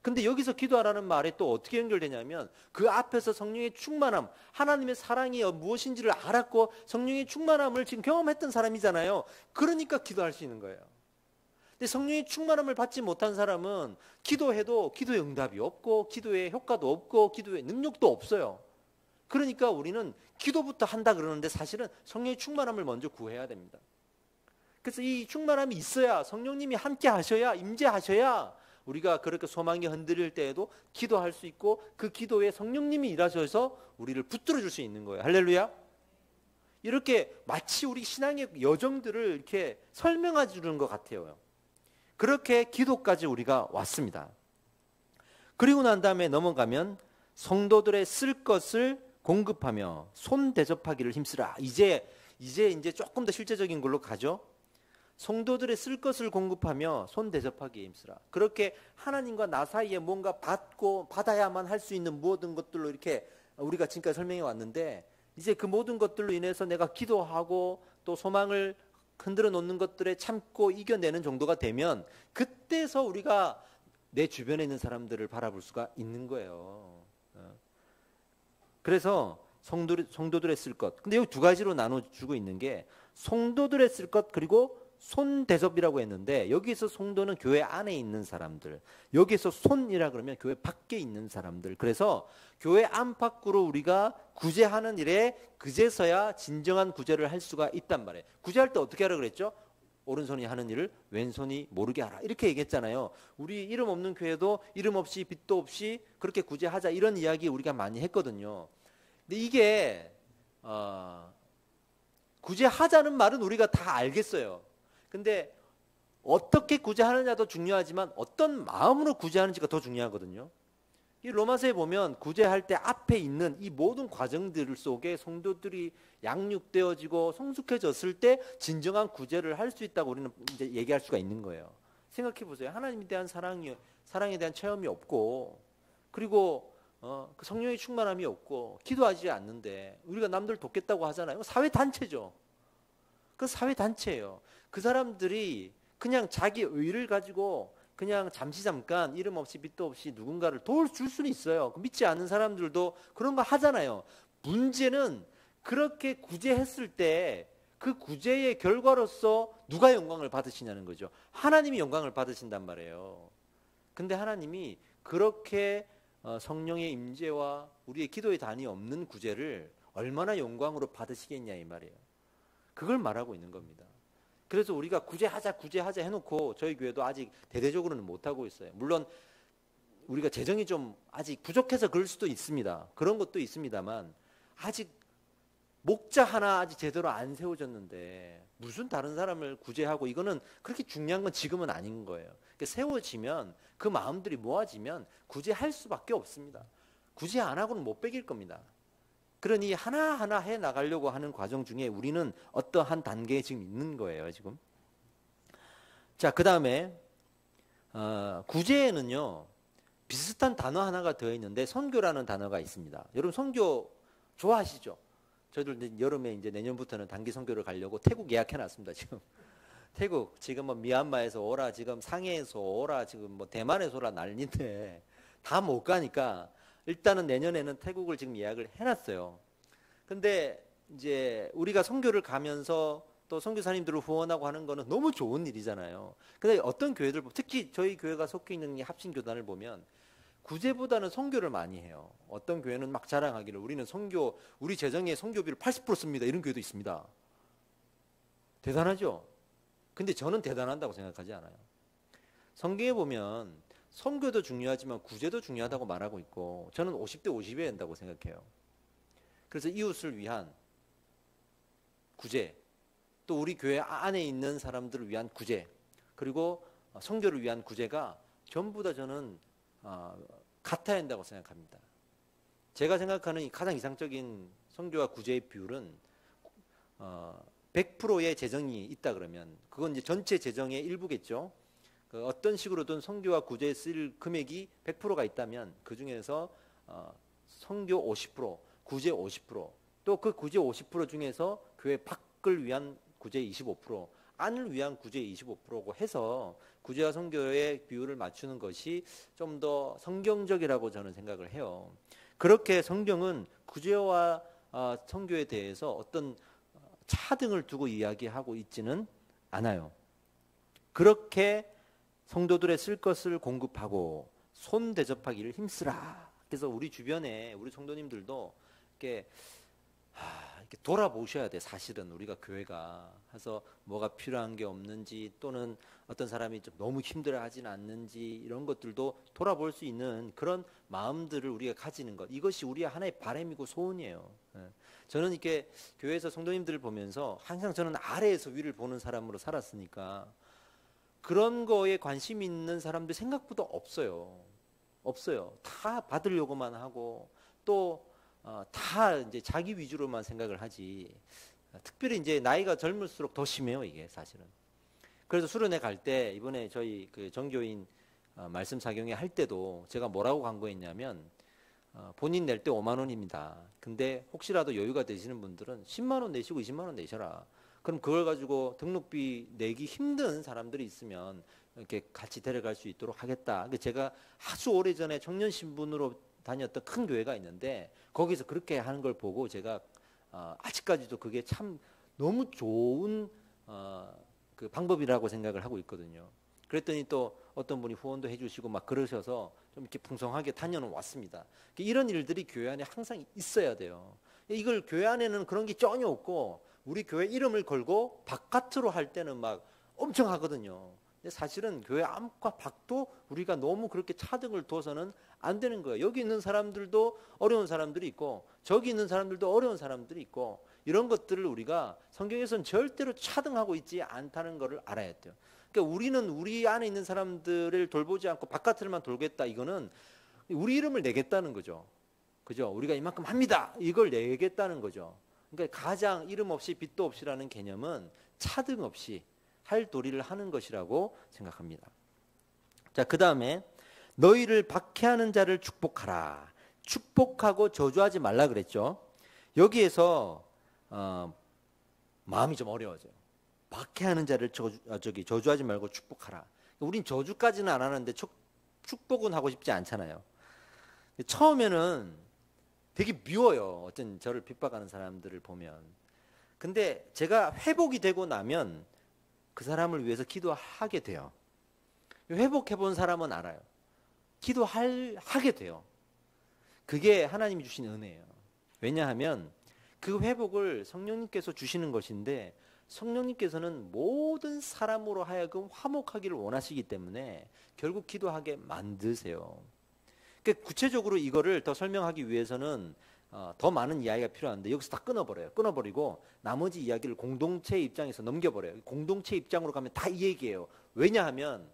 근데 여기서 기도하라는 말에 또 어떻게 연결되냐면, 그 앞에서 성령의 충만함, 하나님의 사랑이 무엇인지를 알았고 성령의 충만함을 지금 경험했던 사람이잖아요. 그러니까 기도할 수 있는 거예요. 근데 성령의 충만함을 받지 못한 사람은 기도해도 기도의 응답이 없고 기도의 효과도 없고 기도의 능력도 없어요. 그러니까 우리는 기도부터 한다 그러는데 사실은 성령의 충만함을 먼저 구해야 됩니다. 그래서 이 충만함이 있어야, 성령님이 함께 하셔야, 임재하셔야 우리가 그렇게 소망이 흔들릴 때에도 기도할 수 있고 그 기도에 성령님이 일하셔서 우리를 붙들어 줄 수 있는 거예요. 할렐루야. 이렇게 마치 우리 신앙의 여정들을 이렇게 설명해 주는 것 같아요. 그렇게 기도까지 우리가 왔습니다. 그리고 난 다음에 넘어가면 성도들의 쓸 것을 공급하며 손 대접하기를 힘쓰라. 이제 조금 더 실제적인 걸로 가죠. 성도들의 쓸 것을 공급하며 손 대접하기에 힘쓰라. 그렇게 하나님과 나 사이에 뭔가 받아야만 할 수 있는 모든 것들로 이렇게 우리가 지금까지 설명해 왔는데, 이제 그 모든 것들로 인해서 내가 기도하고 또 소망을 흔들어 놓는 것들에 참고 이겨내는 정도가 되면, 그때서 우리가 내 주변에 있는 사람들을 바라볼 수가 있는 거예요. 그래서 성도들의 쓸 것. 근데 여기 두 가지로 나눠주고 있는 게 성도들의 쓸 것 그리고 손 대접이라고 했는데, 여기서 성도는 교회 안에 있는 사람들, 여기서 손이라 그러면 교회 밖에 있는 사람들. 그래서 교회 안팎으로 우리가 구제하는 일에 그제서야 진정한 구제를 할 수가 있단 말이에요. 구제할 때 어떻게 하라 그랬죠? 오른손이 하는 일을 왼손이 모르게 하라, 이렇게 얘기했잖아요. 우리 이름 없는 교회도 이름 없이 빚도 없이 그렇게 구제하자, 이런 이야기 우리가 많이 했거든요. 근데 이게 구제하자는 말은 우리가 다 알겠어요. 근데 어떻게 구제하느냐도 중요하지만 어떤 마음으로 구제하는지가 더 중요하거든요. 이 로마서에 보면 구제할 때 앞에 있는 이 모든 과정들 속에 성도들이 양육되어지고 성숙해졌을 때 진정한 구제를 할 수 있다고 우리는 이제 얘기할 수가 있는 거예요. 생각해 보세요. 하나님에 대한 사랑에 대한 체험이 없고, 그리고 그 성령의 충만함이 없고 기도하지 않는데 우리가 남들 돕겠다고 하잖아요. 사회 단체죠. 그 사회 단체예요. 그 사람들이 그냥 자기 의를 가지고 그냥 잠깐 이름 없이 빚도 없이 누군가를 도와줄 수는 있어요. 믿지 않는 사람들도 그런 거 하잖아요. 문제는 그렇게 구제했을 때 그 구제의 결과로서 누가 영광을 받으시냐는 거죠. 하나님이 영광을 받으신단 말이에요. 근데 하나님이 그렇게 성령의 임재와 우리의 기도의 단이 없는 구제를 얼마나 영광으로 받으시겠냐 이 말이에요. 그걸 말하고 있는 겁니다. 그래서 우리가 구제하자 해놓고 저희 교회도 아직 대대적으로는 못하고 있어요. 물론 우리가 재정이 좀 아직 부족해서 그럴 수도 있습니다. 그런 것도 있습니다만 아직 목자 하나 아직 제대로 안 세워졌는데 무슨 다른 사람을 구제하고, 이거는 그렇게 중요한 건 지금은 아닌 거예요. 그러니까 세워지면 그 마음들이 모아지면 구제할 수밖에 없습니다. 구제 안 하고는 못 베길 겁니다. 그러니 하나하나 해 나가려고 하는 과정 중에 우리는 어떠한 단계에 지금 있는 거예요, 지금. 자, 그 다음에 구제에는요 비슷한 단어 하나가 더 있는데 선교라는 단어가 있습니다. 여러분 선교 좋아하시죠? 저희들 여름에 이제 내년부터는 단기 선교를 가려고 태국 예약해놨습니다. 지금 태국 지금 뭐 미얀마에서 오라, 지금 상해에서 오라, 지금 뭐 대만에서 오라 난리인데 다 못 가니까 일단은 내년에는 태국을 지금 예약을 해놨어요. 근데 이제 우리가 선교를 가면서 또 선교사님들을 후원하고 하는 거는 너무 좋은 일이잖아요. 근데 어떤 교회들, 특히 저희 교회가 속해 있는 이 합심교단을 보면 구제보다는 선교를 많이 해요. 어떤 교회는 막 자랑하기를 우리는 선교, 우리 재정의 선교비를 80% 씁니다, 이런 교회도 있습니다. 대단하죠? 근데 저는 대단하다고 생각하지 않아요. 성경에 보면 선교도 중요하지만 구제도 중요하다고 말하고 있고, 저는 50대 50이 된다고 생각해요. 그래서 이웃을 위한 구제, 또 우리 교회 안에 있는 사람들을 위한 구제, 그리고 선교를 위한 구제가 전부 다 저는 같아야 한다고 생각합니다. 제가 생각하는 가장 이상적인 선교와 구제의 비율은 100%의 재정이 있다 그러면 그건 이제 전체 재정의 일부겠죠. 그 어떤 식으로든 선교와 구제에 쓸 금액이 100%가 있다면 그 중에서 선교 50%, 구제 50%, 또 그 구제 50% 중에서 교회 밖을 위한 구제 25%, 안을 위한 구제 25%고 해서 구제와 선교의 비율을 맞추는 것이 좀 더 성경적이라고 저는 생각을 해요. 그렇게 성경은 구제와 선교에 대해서 어떤 차등을 두고 이야기하고 있지는 않아요. 그렇게 성도들의 쓸 것을 공급하고 손 대접하기를 힘쓰라. 그래서 우리 주변에 우리 성도님들도 이렇게 돌아보셔야 돼. 사실은 우리가 교회가 가서 뭐가 필요한 게 없는지 또는 어떤 사람이 좀 너무 힘들어하진 않는지 이런 것들도 돌아볼 수 있는 그런 마음들을 우리가 가지는 것, 이것이 우리의 하나의 바람이고 소원이에요. 저는 이렇게 교회에서 성도님들을 보면서 항상 저는 아래에서 위를 보는 사람으로 살았으니까 그런 거에 관심 있는 사람들 생각보다 없어요. 다 받으려고만 하고 또 다 이제 자기 위주로만 생각을 하지. 특별히 이제 나이가 젊을수록 더 심해요, 이게 사실은. 그래서 수련회 갈 때 이번에 저희 그 정교인 말씀 작용회 할 때도 제가 뭐라고 광고했냐면 본인 낼 때 5만 원입니다. 근데 혹시라도 여유가 되시는 분들은 10만 원 내시고 20만 원 내셔라. 그럼 그걸 가지고 등록비 내기 힘든 사람들이 있으면 이렇게 같이 데려갈 수 있도록 하겠다. 제가 아주 오래전에 청년 신분으로 다녔던 큰 교회가 있는데 거기서 그렇게 하는 걸 보고 제가 아직까지도 그게 참 너무 좋은 그 방법이라고 생각을 하고 있거든요. 그랬더니 또 어떤 분이 후원도 해주시고 막 그러셔서 좀 이렇게 풍성하게 다녀는 왔습니다. 이런 일들이 교회 안에 항상 있어야 돼요. 이걸 교회 안에는 그런 게 전혀 없고 우리 교회 이름을 걸고 바깥으로 할 때는 막 엄청 하거든요. 근데 사실은 교회 안과 밖도 우리가 너무 그렇게 차등을 둬서는 안 되는 거예요. 여기 있는 사람들도 어려운 사람들이 있고 저기 있는 사람들도 어려운 사람들이 있고 이런 것들을 우리가 성경에서는 절대로 차등하고 있지 않다는 것을 알아야 돼요. 그러니까 우리는 우리 안에 있는 사람들을 돌보지 않고 바깥을만 돌겠다. 이거는 우리 이름을 내겠다는 거죠. 그죠? 우리가 이만큼 합니다. 이걸 내겠다는 거죠. 그러니까 가장 이름 없이 빛도 없이라는 개념은 차등 없이 할 도리를 하는 것이라고 생각합니다. 자, 그 다음에 너희를 박해하는 자를 축복하라. 축복하고 저주하지 말라 그랬죠. 여기에서 마음이 좀 어려워져요. 박해하는 자를 저주하지 말고 축복하라. 우린 저주까지는 안 하는데 축복은 하고 싶지 않잖아요. 처음에는 되게 미워요. 어떤 저를 핍박하는 사람들을 보면. 근데 제가 회복이 되고 나면 그 사람을 위해서 기도하게 돼요. 회복해 본 사람은 알아요. 하게 돼요. 그게 하나님이 주신 은혜예요. 왜냐하면 그 회복을 성령님께서 주시는 것인데 성령님께서는 모든 사람으로 하여금 화목하기를 원하시기 때문에 결국 기도하게 만드세요. 그러니까 구체적으로 이거를 더 설명하기 위해서는 더 많은 이야기가 필요한데 여기서 다 끊어버려요. 끊어버리고 나머지 이야기를 공동체 입장에서 넘겨버려요. 공동체 입장으로 가면 다 이 얘기예요. 왜냐하면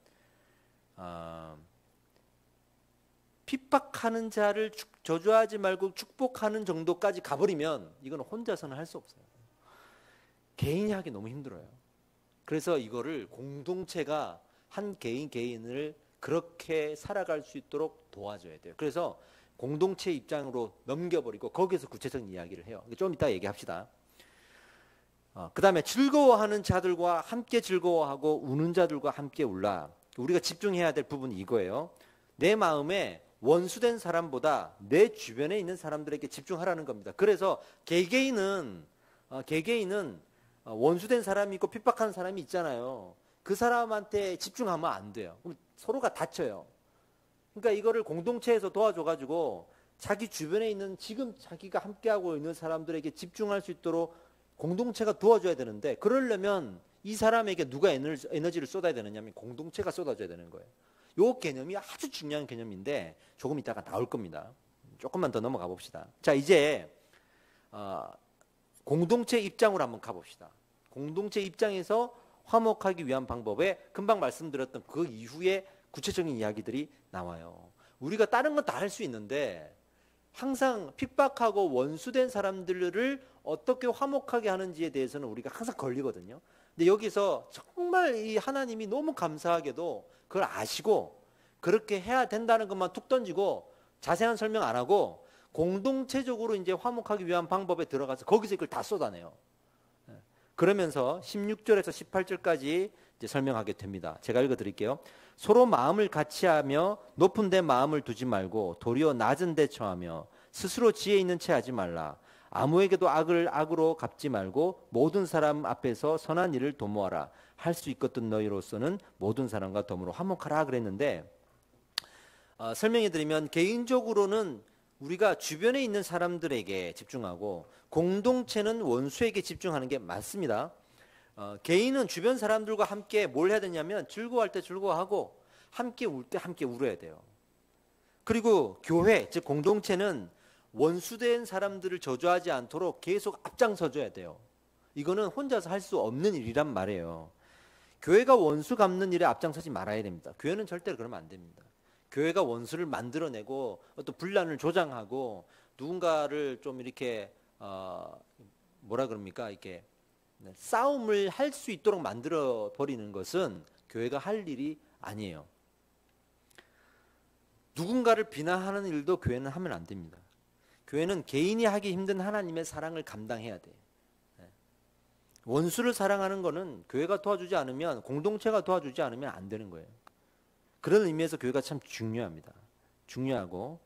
핍박하는 자를 저주하지 말고 축복하는 정도까지 가버리면 이건 혼자서는 할 수 없어요. 개인이 하기 너무 힘들어요. 그래서 이거를 공동체가 한 개인을 그렇게 살아갈 수 있도록 도와줘야 돼요. 그래서 공동체 입장으로 넘겨버리고 거기에서 구체적인 이야기를 해요. 좀 이따 얘기합시다. 그 다음에 즐거워하는 자들과 함께 즐거워하고 우는 자들과 함께 울라. 우리가 집중해야 될 부분이 이거예요. 내 마음에 원수된 사람보다 내 주변에 있는 사람들에게 집중하라는 겁니다. 그래서 개개인은 원수된 사람이 있고 핍박하는 사람이 있잖아요. 그 사람한테 집중하면 안 돼요. 그럼 서로가 다쳐요. 그러니까 이거를 공동체에서 도와줘가지고 자기 주변에 있는 지금 자기가 함께하고 있는 사람들에게 집중할 수 있도록 공동체가 도와줘야 되는데 그러려면 이 사람에게 누가 에너지를 쏟아야 되느냐면 공동체가 쏟아줘야 되는 거예요. 이 개념이 아주 중요한 개념인데 조금 이따가 나올 겁니다. 조금만 더 넘어가 봅시다. 자, 이제 공동체 입장으로 한번 가봅시다. 공동체 입장에서 화목하기 위한 방법에 금방 말씀드렸던 그 이후에 구체적인 이야기들이 나와요. 우리가 다른 건 다 할 수 있는데 항상 핍박하고 원수된 사람들을 어떻게 화목하게 하는지에 대해서는 우리가 항상 걸리거든요. 근데 여기서 정말 이 하나님이 너무 감사하게도 그걸 아시고 그렇게 해야 된다는 것만 툭 던지고 자세한 설명 안 하고 공동체적으로 이제 화목하기 위한 방법에 들어가서 거기서 이걸 다 쏟아내요. 그러면서 16절에서 18절까지 이제 설명하게 됩니다. 제가 읽어드릴게요. 서로 마음을 같이하며 높은 데 마음을 두지 말고 도리어 낮은 데 처하며 스스로 지혜 있는 채 하지 말라. 아무에게도 악을 악으로 갚지 말고 모든 사람 앞에서 선한 일을 도모하라. 할 수 있거든 너희로서는 모든 사람과 더불어 화목하라 그랬는데 설명해 드리면 개인적으로는 우리가 주변에 있는 사람들에게 집중하고 공동체는 원수에게 집중하는 게 맞습니다. 개인은 주변 사람들과 함께 뭘 해야 되냐면 즐거워할 때 즐거워하고 함께 울 때 함께 울어야 돼요. 그리고 교회, 즉 공동체는 원수된 사람들을 저주하지 않도록 계속 앞장서줘야 돼요. 이거는 혼자서 할 수 없는 일이란 말이에요. 교회가 원수 갚는 일에 앞장서지 말아야 됩니다. 교회는 절대로 그러면 안 됩니다. 교회가 원수를 만들어내고 어떤 분란을 조장하고 누군가를 좀 이렇게 뭐라 그럽니까? 이렇게 싸움을 할 수 있도록 만들어 버리는 것은 교회가 할 일이 아니에요. 누군가를 비난하는 일도 교회는 하면 안 됩니다. 교회는 개인이 하기 힘든 하나님의 사랑을 감당해야 돼. 원수를 사랑하는 거는 교회가 도와주지 않으면, 공동체가 도와주지 않으면 안 되는 거예요. 그런 의미에서 교회가 참 중요합니다. 중요하고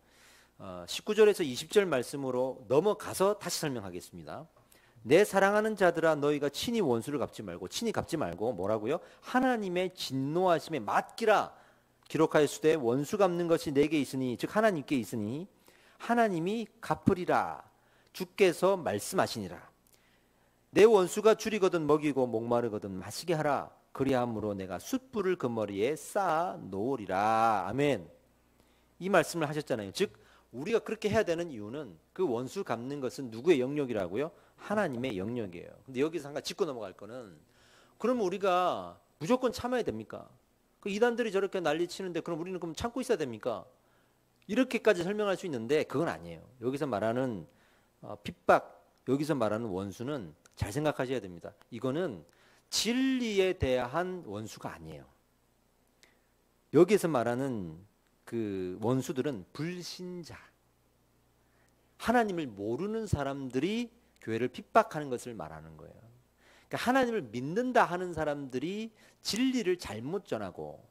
19절에서 20절 말씀으로 넘어가서 다시 설명하겠습니다. 내 사랑하는 자들아 너희가 친히 원수를 갚지 말고 뭐라고요? 하나님의 진노하심에 맡기라. 기록하였으되 원수 갚는 것이 내게 있으니, 즉 하나님께 있으니 하나님이 갚으리라. 주께서 말씀하시니라. 내 원수가 줄이거든 먹이고 목마르거든 마시게 하라. 그리함으로 내가 숯불을 그 머리에 쌓아 놓으리라. 아멘. 이 말씀을 하셨잖아요. 즉 우리가 그렇게 해야 되는 이유는 그 원수 갚는 것은 누구의 영역이라고요? 하나님의 영역이에요. 근데 여기서 잠깐 짚고 넘어갈 거는, 그럼 우리가 무조건 참아야 됩니까? 그 이단들이 저렇게 난리치는데 그럼 우리는 그럼 참고 있어야 됩니까? 이렇게까지 설명할 수 있는데 그건 아니에요. 여기서 말하는 핍박, 여기서 말하는 원수는 잘 생각하셔야 됩니다. 이거는 진리에 대한 원수가 아니에요. 여기서 말하는 그 원수들은 불신자, 하나님을 모르는 사람들이 교회를 핍박하는 것을 말하는 거예요. 그러니까 하나님을 믿는다 하는 사람들이 진리를 잘못 전하고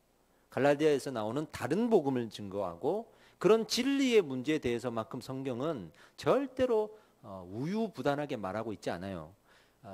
갈라디아에서 나오는 다른 복음을 증거하고 그런 진리의 문제에 대해서만큼 성경은 절대로 우유부단하게 말하고 있지 않아요.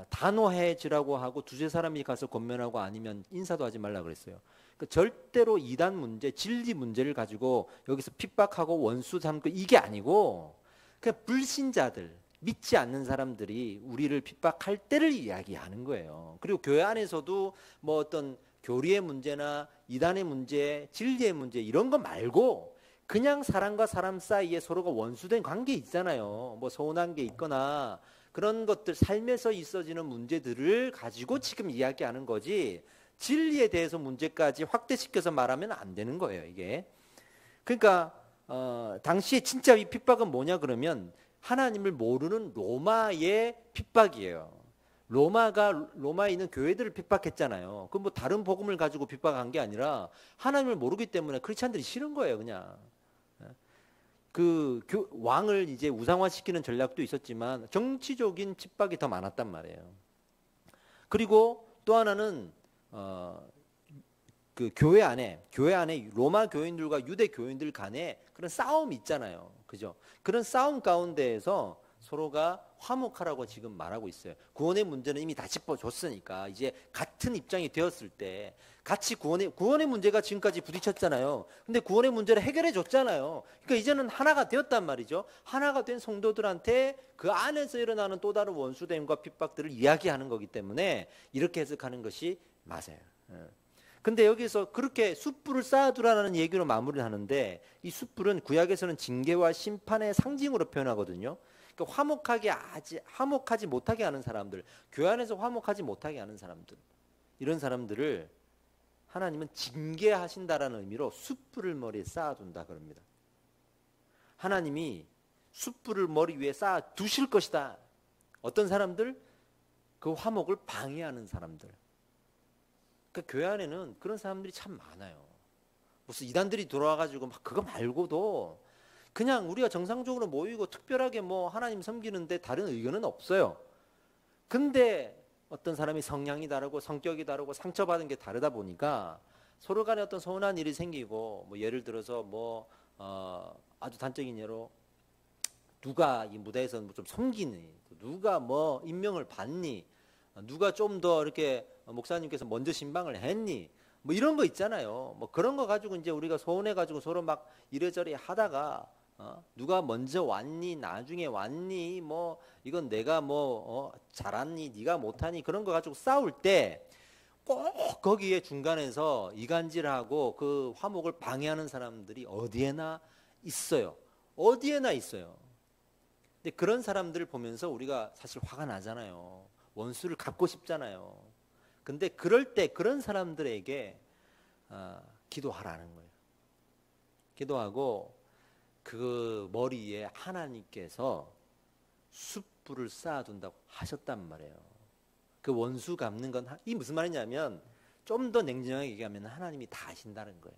단호해지라고 하고 두세 사람이 가서 권면하고 아니면 인사도 하지 말라 그랬어요. 그러니까 절대로 이단 문제, 진리 문제를 가지고 여기서 핍박하고 원수 삼고 이게 아니고 그냥 불신자들, 믿지 않는 사람들이 우리를 핍박할 때를 이야기하는 거예요. 그리고 교회 안에서도 뭐 어떤 교리의 문제나 이단의 문제, 진리의 문제 이런 거 말고 그냥 사람과 사람 사이에 서로가 원수된 관계 있잖아요. 뭐 서운한 게 있거나 그런 것들, 삶에서 있어지는 문제들을 가지고 지금 이야기하는 거지 진리에 대해서 문제까지 확대시켜서 말하면 안 되는 거예요, 이게. 그러니까 당시에 진짜 이 핍박은 뭐냐 그러면 하나님을 모르는 로마의 핍박이에요. 로마에 있는 교회들을 핍박했잖아요. 그 뭐 다른 복음을 가지고 핍박한 게 아니라 하나님을 모르기 때문에 크리스찬들이 싫은 거예요, 그냥. 그 왕을 이제 우상화시키는 전략도 있었지만 정치적인 핍박이 더 많았단 말이에요. 그리고 또 하나는 그 교회 안에 로마 교인들과 유대 교인들 간에 그런 싸움이 있잖아요. 그죠? 그런 싸움 가운데에서 서로가 화목하라고 지금 말하고 있어요. 구원의 문제는 이미 다 짚어줬으니까 이제 같은 입장이 되었을 때 같이 구원의 문제가 지금까지 부딪혔잖아요. 근데 구원의 문제를 해결해 줬잖아요. 그러니까 이제는 하나가 되었단 말이죠. 하나가 된 성도들한테 그 안에서 일어나는 또 다른 원수됨과 핍박들을 이야기하는 거기 때문에 이렇게 해석하는 것이 맞아요. 근데 여기서 그렇게 숯불을 쌓아두라는 얘기로 마무리를 하는데 이 숯불은 구약에서는 징계와 심판의 상징으로 표현하거든요. 그러니까 화목하지 못하게 하는 사람들, 교회 안에서 화목하지 못하게 하는 사람들, 이런 사람들을 하나님은 징계하신다라는 의미로 숯불을 머리에 쌓아둔다 그럽니다. 하나님이 숯불을 머리 위에 쌓아두실 것이다. 어떤 사람들? 그 화목을 방해하는 사람들. 그러니까 교회 안에는 그런 사람들이 참 많아요. 무슨 이단들이 들어와가지고 막 그거 말고도 그냥 우리가 정상적으로 모이고 특별하게 뭐 하나님 섬기는데 다른 의견은 없어요. 근데 어떤 사람이 성향이 다르고 성격이 다르고 상처받은 게 다르다 보니까 서로 간에 어떤 서운한 일이 생기고 뭐 예를 들어서 뭐 아주 단적인 예로 누가 이 무대에서 좀 섬기니, 누가 뭐 임명을 받니, 누가 좀 더 이렇게 목사님께서 먼저 신방을 했니, 뭐 이런 거 있잖아요. 뭐 그런 거 가지고 이제 우리가 서운해 가지고 서로 막 이래저래 하다가 누가 먼저 왔니? 나중에 왔니? 뭐 이건 내가 뭐 잘하니? 네가 못하니? 그런 거 가지고 싸울 때 꼭 거기에 중간에서 이간질하고 그 화목을 방해하는 사람들이 어디에나 있어요. 어디에나 있어요. 근데 그런 사람들을 보면서 우리가 사실 화가 나잖아요. 원수를 갚고 싶잖아요. 근데 그럴 때 그런 사람들에게 기도하라는 거예요. 기도하고 그 머리에 하나님께서 숯불을 쌓아둔다고 하셨단 말이에요. 그 원수 갚는 건 이 무슨 말이냐면 좀 더 냉정하게 얘기하면 하나님이 다 아신다는 거예요.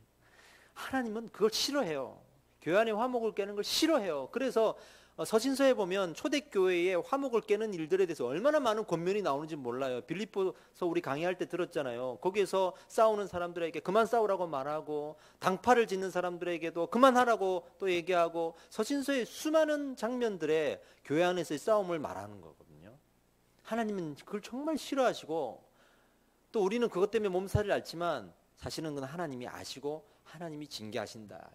하나님은 그걸 싫어해요. 교회 안에 화목을 깨는 걸 싫어해요. 그래서 서신서에 보면 초대교회에 화목을 깨는 일들에 대해서 얼마나 많은 권면이 나오는지 몰라요. 빌립보서 우리 강의할 때 들었잖아요. 거기에서 싸우는 사람들에게 그만 싸우라고 말하고 당파를 짓는 사람들에게도 그만하라고 또 얘기하고 서신서의 수많은 장면들에 교회 안에서의 싸움을 말하는 거거든요. 하나님은 그걸 정말 싫어하시고 또 우리는 그것 때문에 몸살을 앓지만 사실은 그건 하나님이 아시고 하나님이 징계하신다.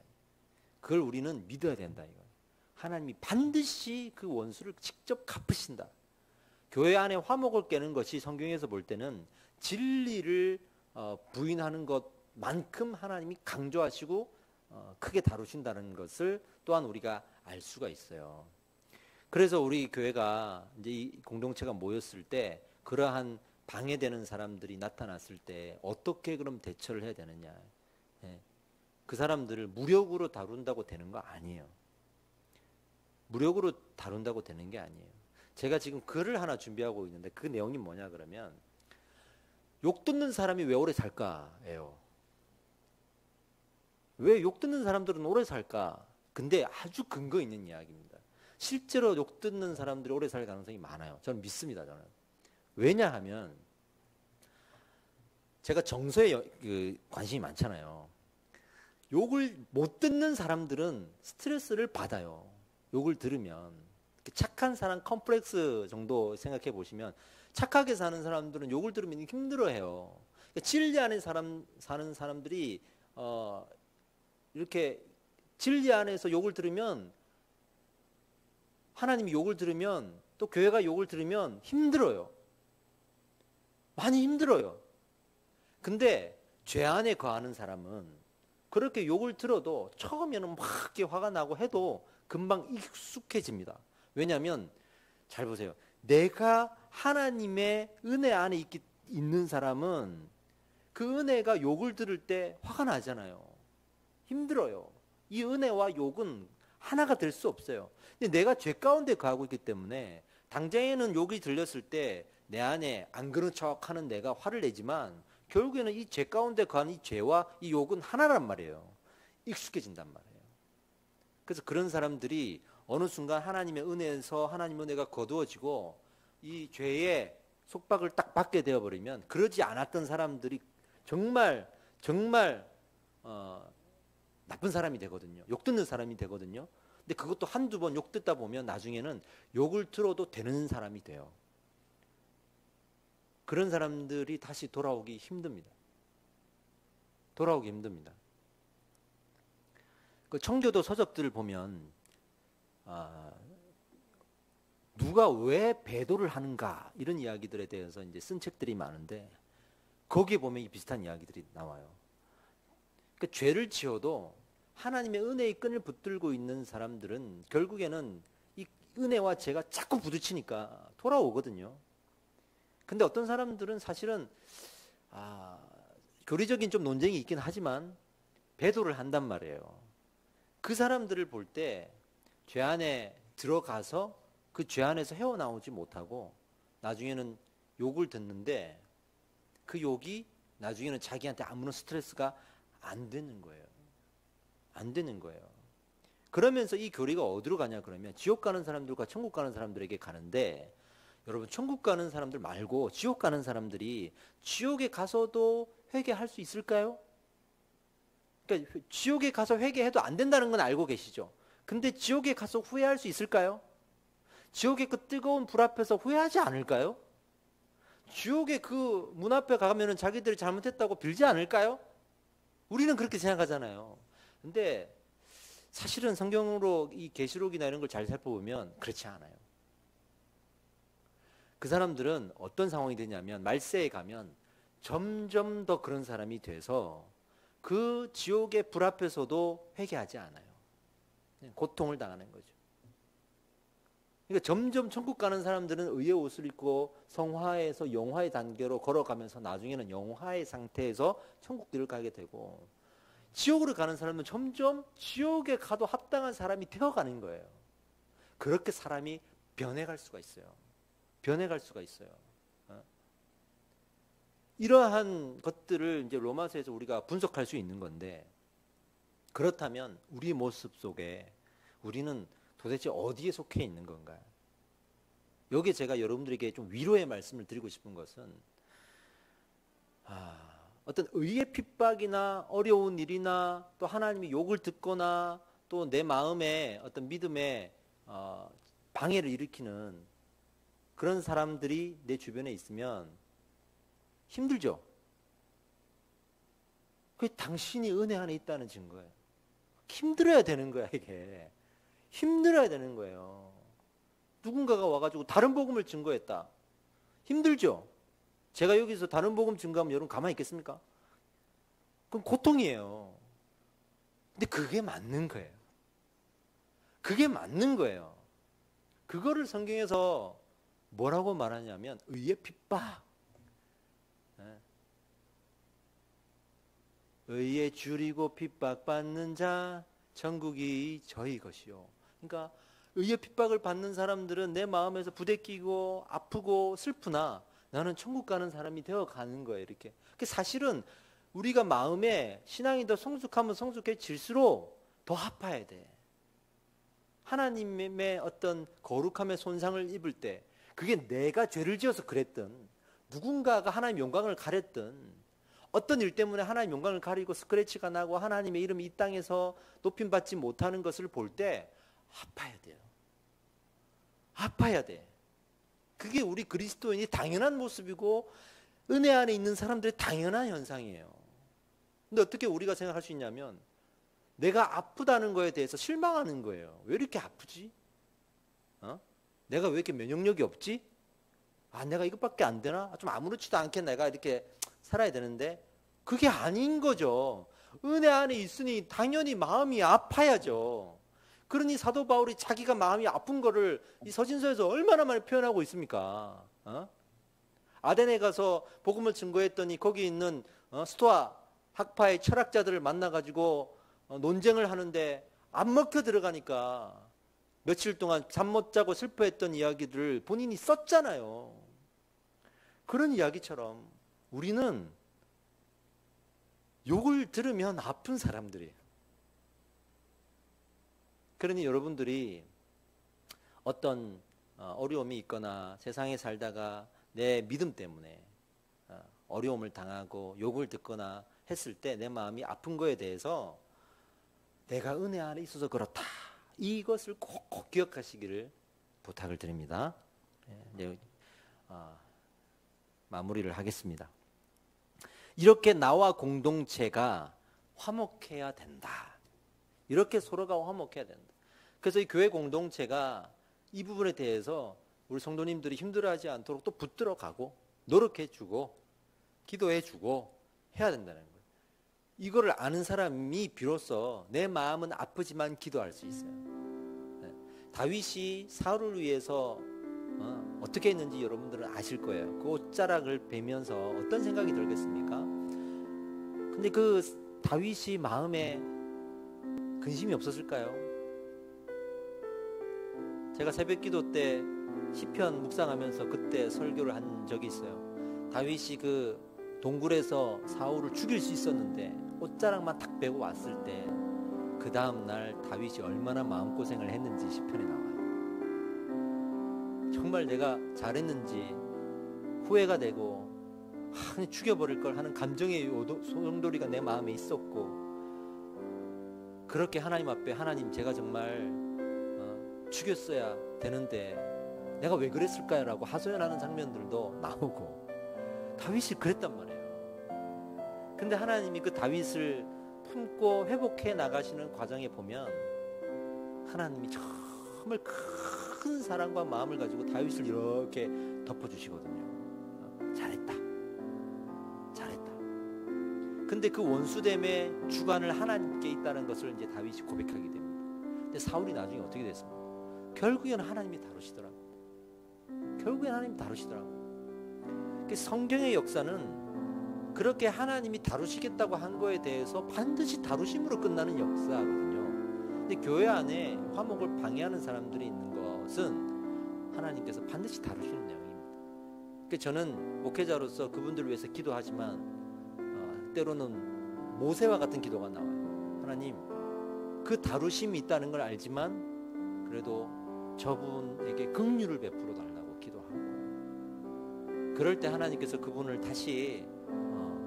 그걸 우리는 믿어야 된다 이거. 하나님이 반드시 그 원수를 직접 갚으신다. 교회 안에 화목을 깨는 것이 성경에서 볼 때는 진리를 부인하는 것만큼 하나님이 강조하시고 크게 다루신다는 것을 또한 우리가 알 수가 있어요. 그래서 우리 교회가 이제 이 공동체가 모였을 때 그러한 방해되는 사람들이 나타났을 때 어떻게 그럼 대처를 해야 되느냐. 그 사람들을 무력으로 다룬다고 되는 거 아니에요. 무력으로 다룬다고 되는 게 아니에요. 제가 지금 글을 하나 준비하고 있는데 그 내용이 뭐냐 그러면 욕 듣는 사람이 왜 오래 살까예요. 왜 욕 듣는 사람들은 오래 살까? 근데 아주 근거 있는 이야기입니다. 실제로 욕 듣는 사람들이 오래 살 가능성이 많아요. 저는 믿습니다. 저는. 왜냐하면 제가 정서에 관심이 많잖아요. 욕을 못 듣는 사람들은 스트레스를 받아요. 욕을 들으면. 착한 사람 컴플렉스 정도 생각해 보시면 착하게 사는 사람들은 욕을 들으면 힘들어해요. 진리 안에 사는 사람들이 이렇게 진리 안에서 욕을 들으면 하나님이 욕을 들으면 또 교회가 욕을 들으면 힘들어요. 많이 힘들어요. 근데 죄 안에 거하는 사람은 그렇게 욕을 들어도 처음에는 막 이렇게 화가 나고 해도 금방 익숙해집니다. 왜냐하면 잘 보세요. 내가 하나님의 은혜 안에 있는 사람은 그 은혜가 욕을 들을 때 화가 나잖아요. 힘들어요. 이 은혜와 욕은 하나가 될 수 없어요. 근데 내가 죄 가운데 거하고 있기 때문에 당장에는 욕이 들렸을 때 내 안에 안 그런 척하는 내가 화를 내지만 결국에는 이 죄 가운데 거하는 이 죄와 이 욕은 하나란 말이에요. 익숙해진단 말이에요. 그래서 그런 사람들이 어느 순간 하나님의 은혜에서 하나님의 은혜가 거두어지고 이 죄의 속박을 딱 받게 되어버리면 그러지 않았던 사람들이 정말 나쁜 사람이 되거든요. 욕 듣는 사람이 되거든요. 근데 그것도 한두 번 욕 듣다 보면 나중에는 욕을 들어도 되는 사람이 돼요. 그런 사람들이 다시 돌아오기 힘듭니다. 돌아오기 힘듭니다. 그 청교도 서적들을 보면 누가 왜 배도를 하는가 이런 이야기들에 대해서 이제 쓴 책들이 많은데 거기에 보면 비슷한 이야기들이 나와요. 그러니까 죄를 지어도 하나님의 은혜의 끈을 붙들고 있는 사람들은 결국에는 이 은혜와 죄가 자꾸 부딪히니까 돌아오거든요. 근데 어떤 사람들은 사실은 교리적인 좀 논쟁이 있긴 하지만 배도를 한단 말이에요. 그 사람들을 볼 때 죄 안에 들어가서 그 죄 안에서 헤어나오지 못하고 나중에는 욕을 듣는데 그 욕이 나중에는 자기한테 아무런 스트레스가 안 되는 거예요. 안 되는 거예요. 그러면서 이 교리가 어디로 가냐 그러면 지옥 가는 사람들과 천국 가는 사람들에게 가는데 여러분 천국 가는 사람들 말고 지옥 가는 사람들이 지옥에 가서도 회개할 수 있을까요? 그러니까 지옥에 가서 회개해도 안 된다는 건 알고 계시죠? 근데 지옥에 가서 후회할 수 있을까요? 지옥의 그 뜨거운 불 앞에서 후회하지 않을까요? 지옥의 그 문 앞에 가면은 자기들이 잘못했다고 빌지 않을까요? 우리는 그렇게 생각하잖아요. 근데 사실은 성경으로 이 계시록이나 이런 걸 잘 살펴보면 그렇지 않아요. 그 사람들은 어떤 상황이 되냐면 말세에 가면 점점 더 그런 사람이 돼서 그 지옥의 불 앞에서도 회개하지 않아요. 고통을 당하는 거죠. 그러니까 점점 천국 가는 사람들은 의의 옷을 입고 성화에서 영화의 단계로 걸어가면서 나중에는 영화의 상태에서 천국길을 가게 되고, 지옥으로 가는 사람은 점점 지옥에 가도 합당한 사람이 되어가는 거예요. 그렇게 사람이 변해갈 수가 있어요. 변해갈 수가 있어요. 이러한 것들을 이제 로마서에서 우리가 분석할 수 있는 건데, 그렇다면 우리 모습 속에 우리는 도대체 어디에 속해 있는 건가요? 여기에 제가 여러분들에게 좀 위로의 말씀을 드리고 싶은 것은, 어떤 의의 핍박이나 어려운 일이나 또 하나님의 욕을 듣거나 또 내 마음에 어떤 믿음에 방해를 일으키는 그런 사람들이 내 주변에 있으면 힘들죠. 그게 당신이 은혜 안에 있다는 증거예요. 힘들어야 되는 거야, 이게. 힘들어야 되는 거예요. 누군가가 와가지고 다른 복음을 증거했다. 힘들죠? 제가 여기서 다른 복음 증거하면 여러분 가만히 있겠습니까? 그럼 고통이에요. 근데 그게 맞는 거예요. 그게 맞는 거예요. 그거를 성경에서 뭐라고 말하냐면 의의 핍박. 의에 줄이고 핍박받는 자 천국이 저희 것이요. 그러니까 의의 핍박을 받는 사람들은 내 마음에서 부대끼고 아프고 슬프나 나는 천국 가는 사람이 되어가는 거예요. 이렇게. 사실은 우리가 마음에 신앙이 더 성숙하면 성숙해질수록 더 아파야 돼. 하나님의 어떤 거룩함의 손상을 입을 때, 그게 내가 죄를 지어서 그랬든 누군가가 하나님 영광을 가렸든 어떤 일 때문에 하나님 영광을 가리고 스크래치가 나고 하나님의 이름이 이 땅에서 높임받지 못하는 것을 볼 때 아파야 돼요. 아파야 돼. 그게 우리 그리스도인이 당연한 모습이고 은혜 안에 있는 사람들의 당연한 현상이에요. 근데 어떻게 우리가 생각할 수 있냐면 내가 아프다는 거에 대해서 실망하는 거예요. 왜 이렇게 아프지? 내가 왜 이렇게 면역력이 없지? 내가 이것밖에 안 되나? 좀 아무렇지도 않게 내가 이렇게 살아야 되는데, 그게 아닌 거죠. 은혜 안에 있으니 당연히 마음이 아파야죠. 그러니 사도 바울이 자기가 마음이 아픈 거를 이 서신서에서 얼마나 많이 표현하고 있습니까? 아덴에 가서 복음을 증거했더니 거기 있는 스토아 학파의 철학자들을 만나가지고 논쟁을 하는데 안 먹혀 들어가니까 며칠 동안 잠 못 자고 슬퍼했던 이야기들을 본인이 썼잖아요. 그런 이야기처럼 우리는 욕을 들으면 아픈 사람들이에요. 그러니 여러분들이 어떤 어려움이 있거나 세상에 살다가 내 믿음 때문에 어려움을 당하고 욕을 듣거나 했을 때 내 마음이 아픈 거에 대해서 내가 은혜 안에 있어서 그렇다, 이것을 꼭 기억하시기를 부탁을 드립니다. 마무리를 하겠습니다. 이렇게 나와 공동체가 화목해야 된다. 이렇게 서로가 화목해야 된다. 그래서 이 교회 공동체가 이 부분에 대해서 우리 성도님들이 힘들어하지 않도록 또 붙들어 가고 노력해주고 기도해주고 해야 된다는 거예요. 이거를 아는 사람이 비로소 내 마음은 아프지만 기도할 수 있어요. 다윗이 사울을 위해서 어떻게 했는지 여러분들은 아실 거예요. 그 옷자락을 베면서 어떤 생각이 들겠습니까? 근데 그 다윗이 마음에 근심이 없었을까요? 제가 새벽기도 때 시편 묵상하면서 그때 설교를 한 적이 있어요. 다윗이 그 동굴에서 사울을 죽일 수 있었는데 옷자락만 탁 베고 왔을 때 그 다음 날 다윗이 얼마나 마음고생을 했는지 시편에 나와요. 정말 내가 잘했는지 후회가 되고 죽여버릴 걸 하는 감정의 소용돌이가 내 마음에 있었고, 그렇게 하나님 앞에 하나님 제가 정말 죽였어야 되는데 내가 왜 그랬을까요? 라고 하소연하는 장면들도 나오고, 다윗이 그랬단 말이에요. 근데 하나님이 그 다윗을 품고 회복해 나가시는 과정에 보면 하나님이 정말 큰 사랑과 마음을 가지고 다윗을 이렇게 덮어주시거든요. 잘했다. 잘했다. 근데 그 원수됨의 주관을 하나님께 있다는 것을 이제 다윗이 고백하게 됩니다. 근데 사울이 나중에 어떻게 됐습니까? 결국에는 하나님이 다루시더라고요. 결국에는 하나님이 다루시더라고요. 성경의 역사는 그렇게 하나님이 다루시겠다고 한 거에 대해서 반드시 다루심으로 끝나는 역사거든요. 근데 교회 안에 화목을 방해하는 사람들이 있는 것은 하나님께서 반드시 다루시는 내용입니다. 저는 목회자로서 그분들을 위해서 기도하지만 때로는 모세와 같은 기도가 나와요. 하나님, 그 다루심이 있다는 걸 알지만 그래도 저분에게 긍휼을 베풀어 달라고 기도하고, 그럴 때 하나님께서 그분을 다시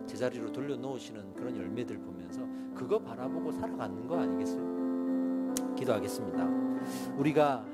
제자리로 돌려놓으시는 그런 열매들 보면서 그거 바라보고 살아가는 거 아니겠어요? 기도하겠습니다. 우리가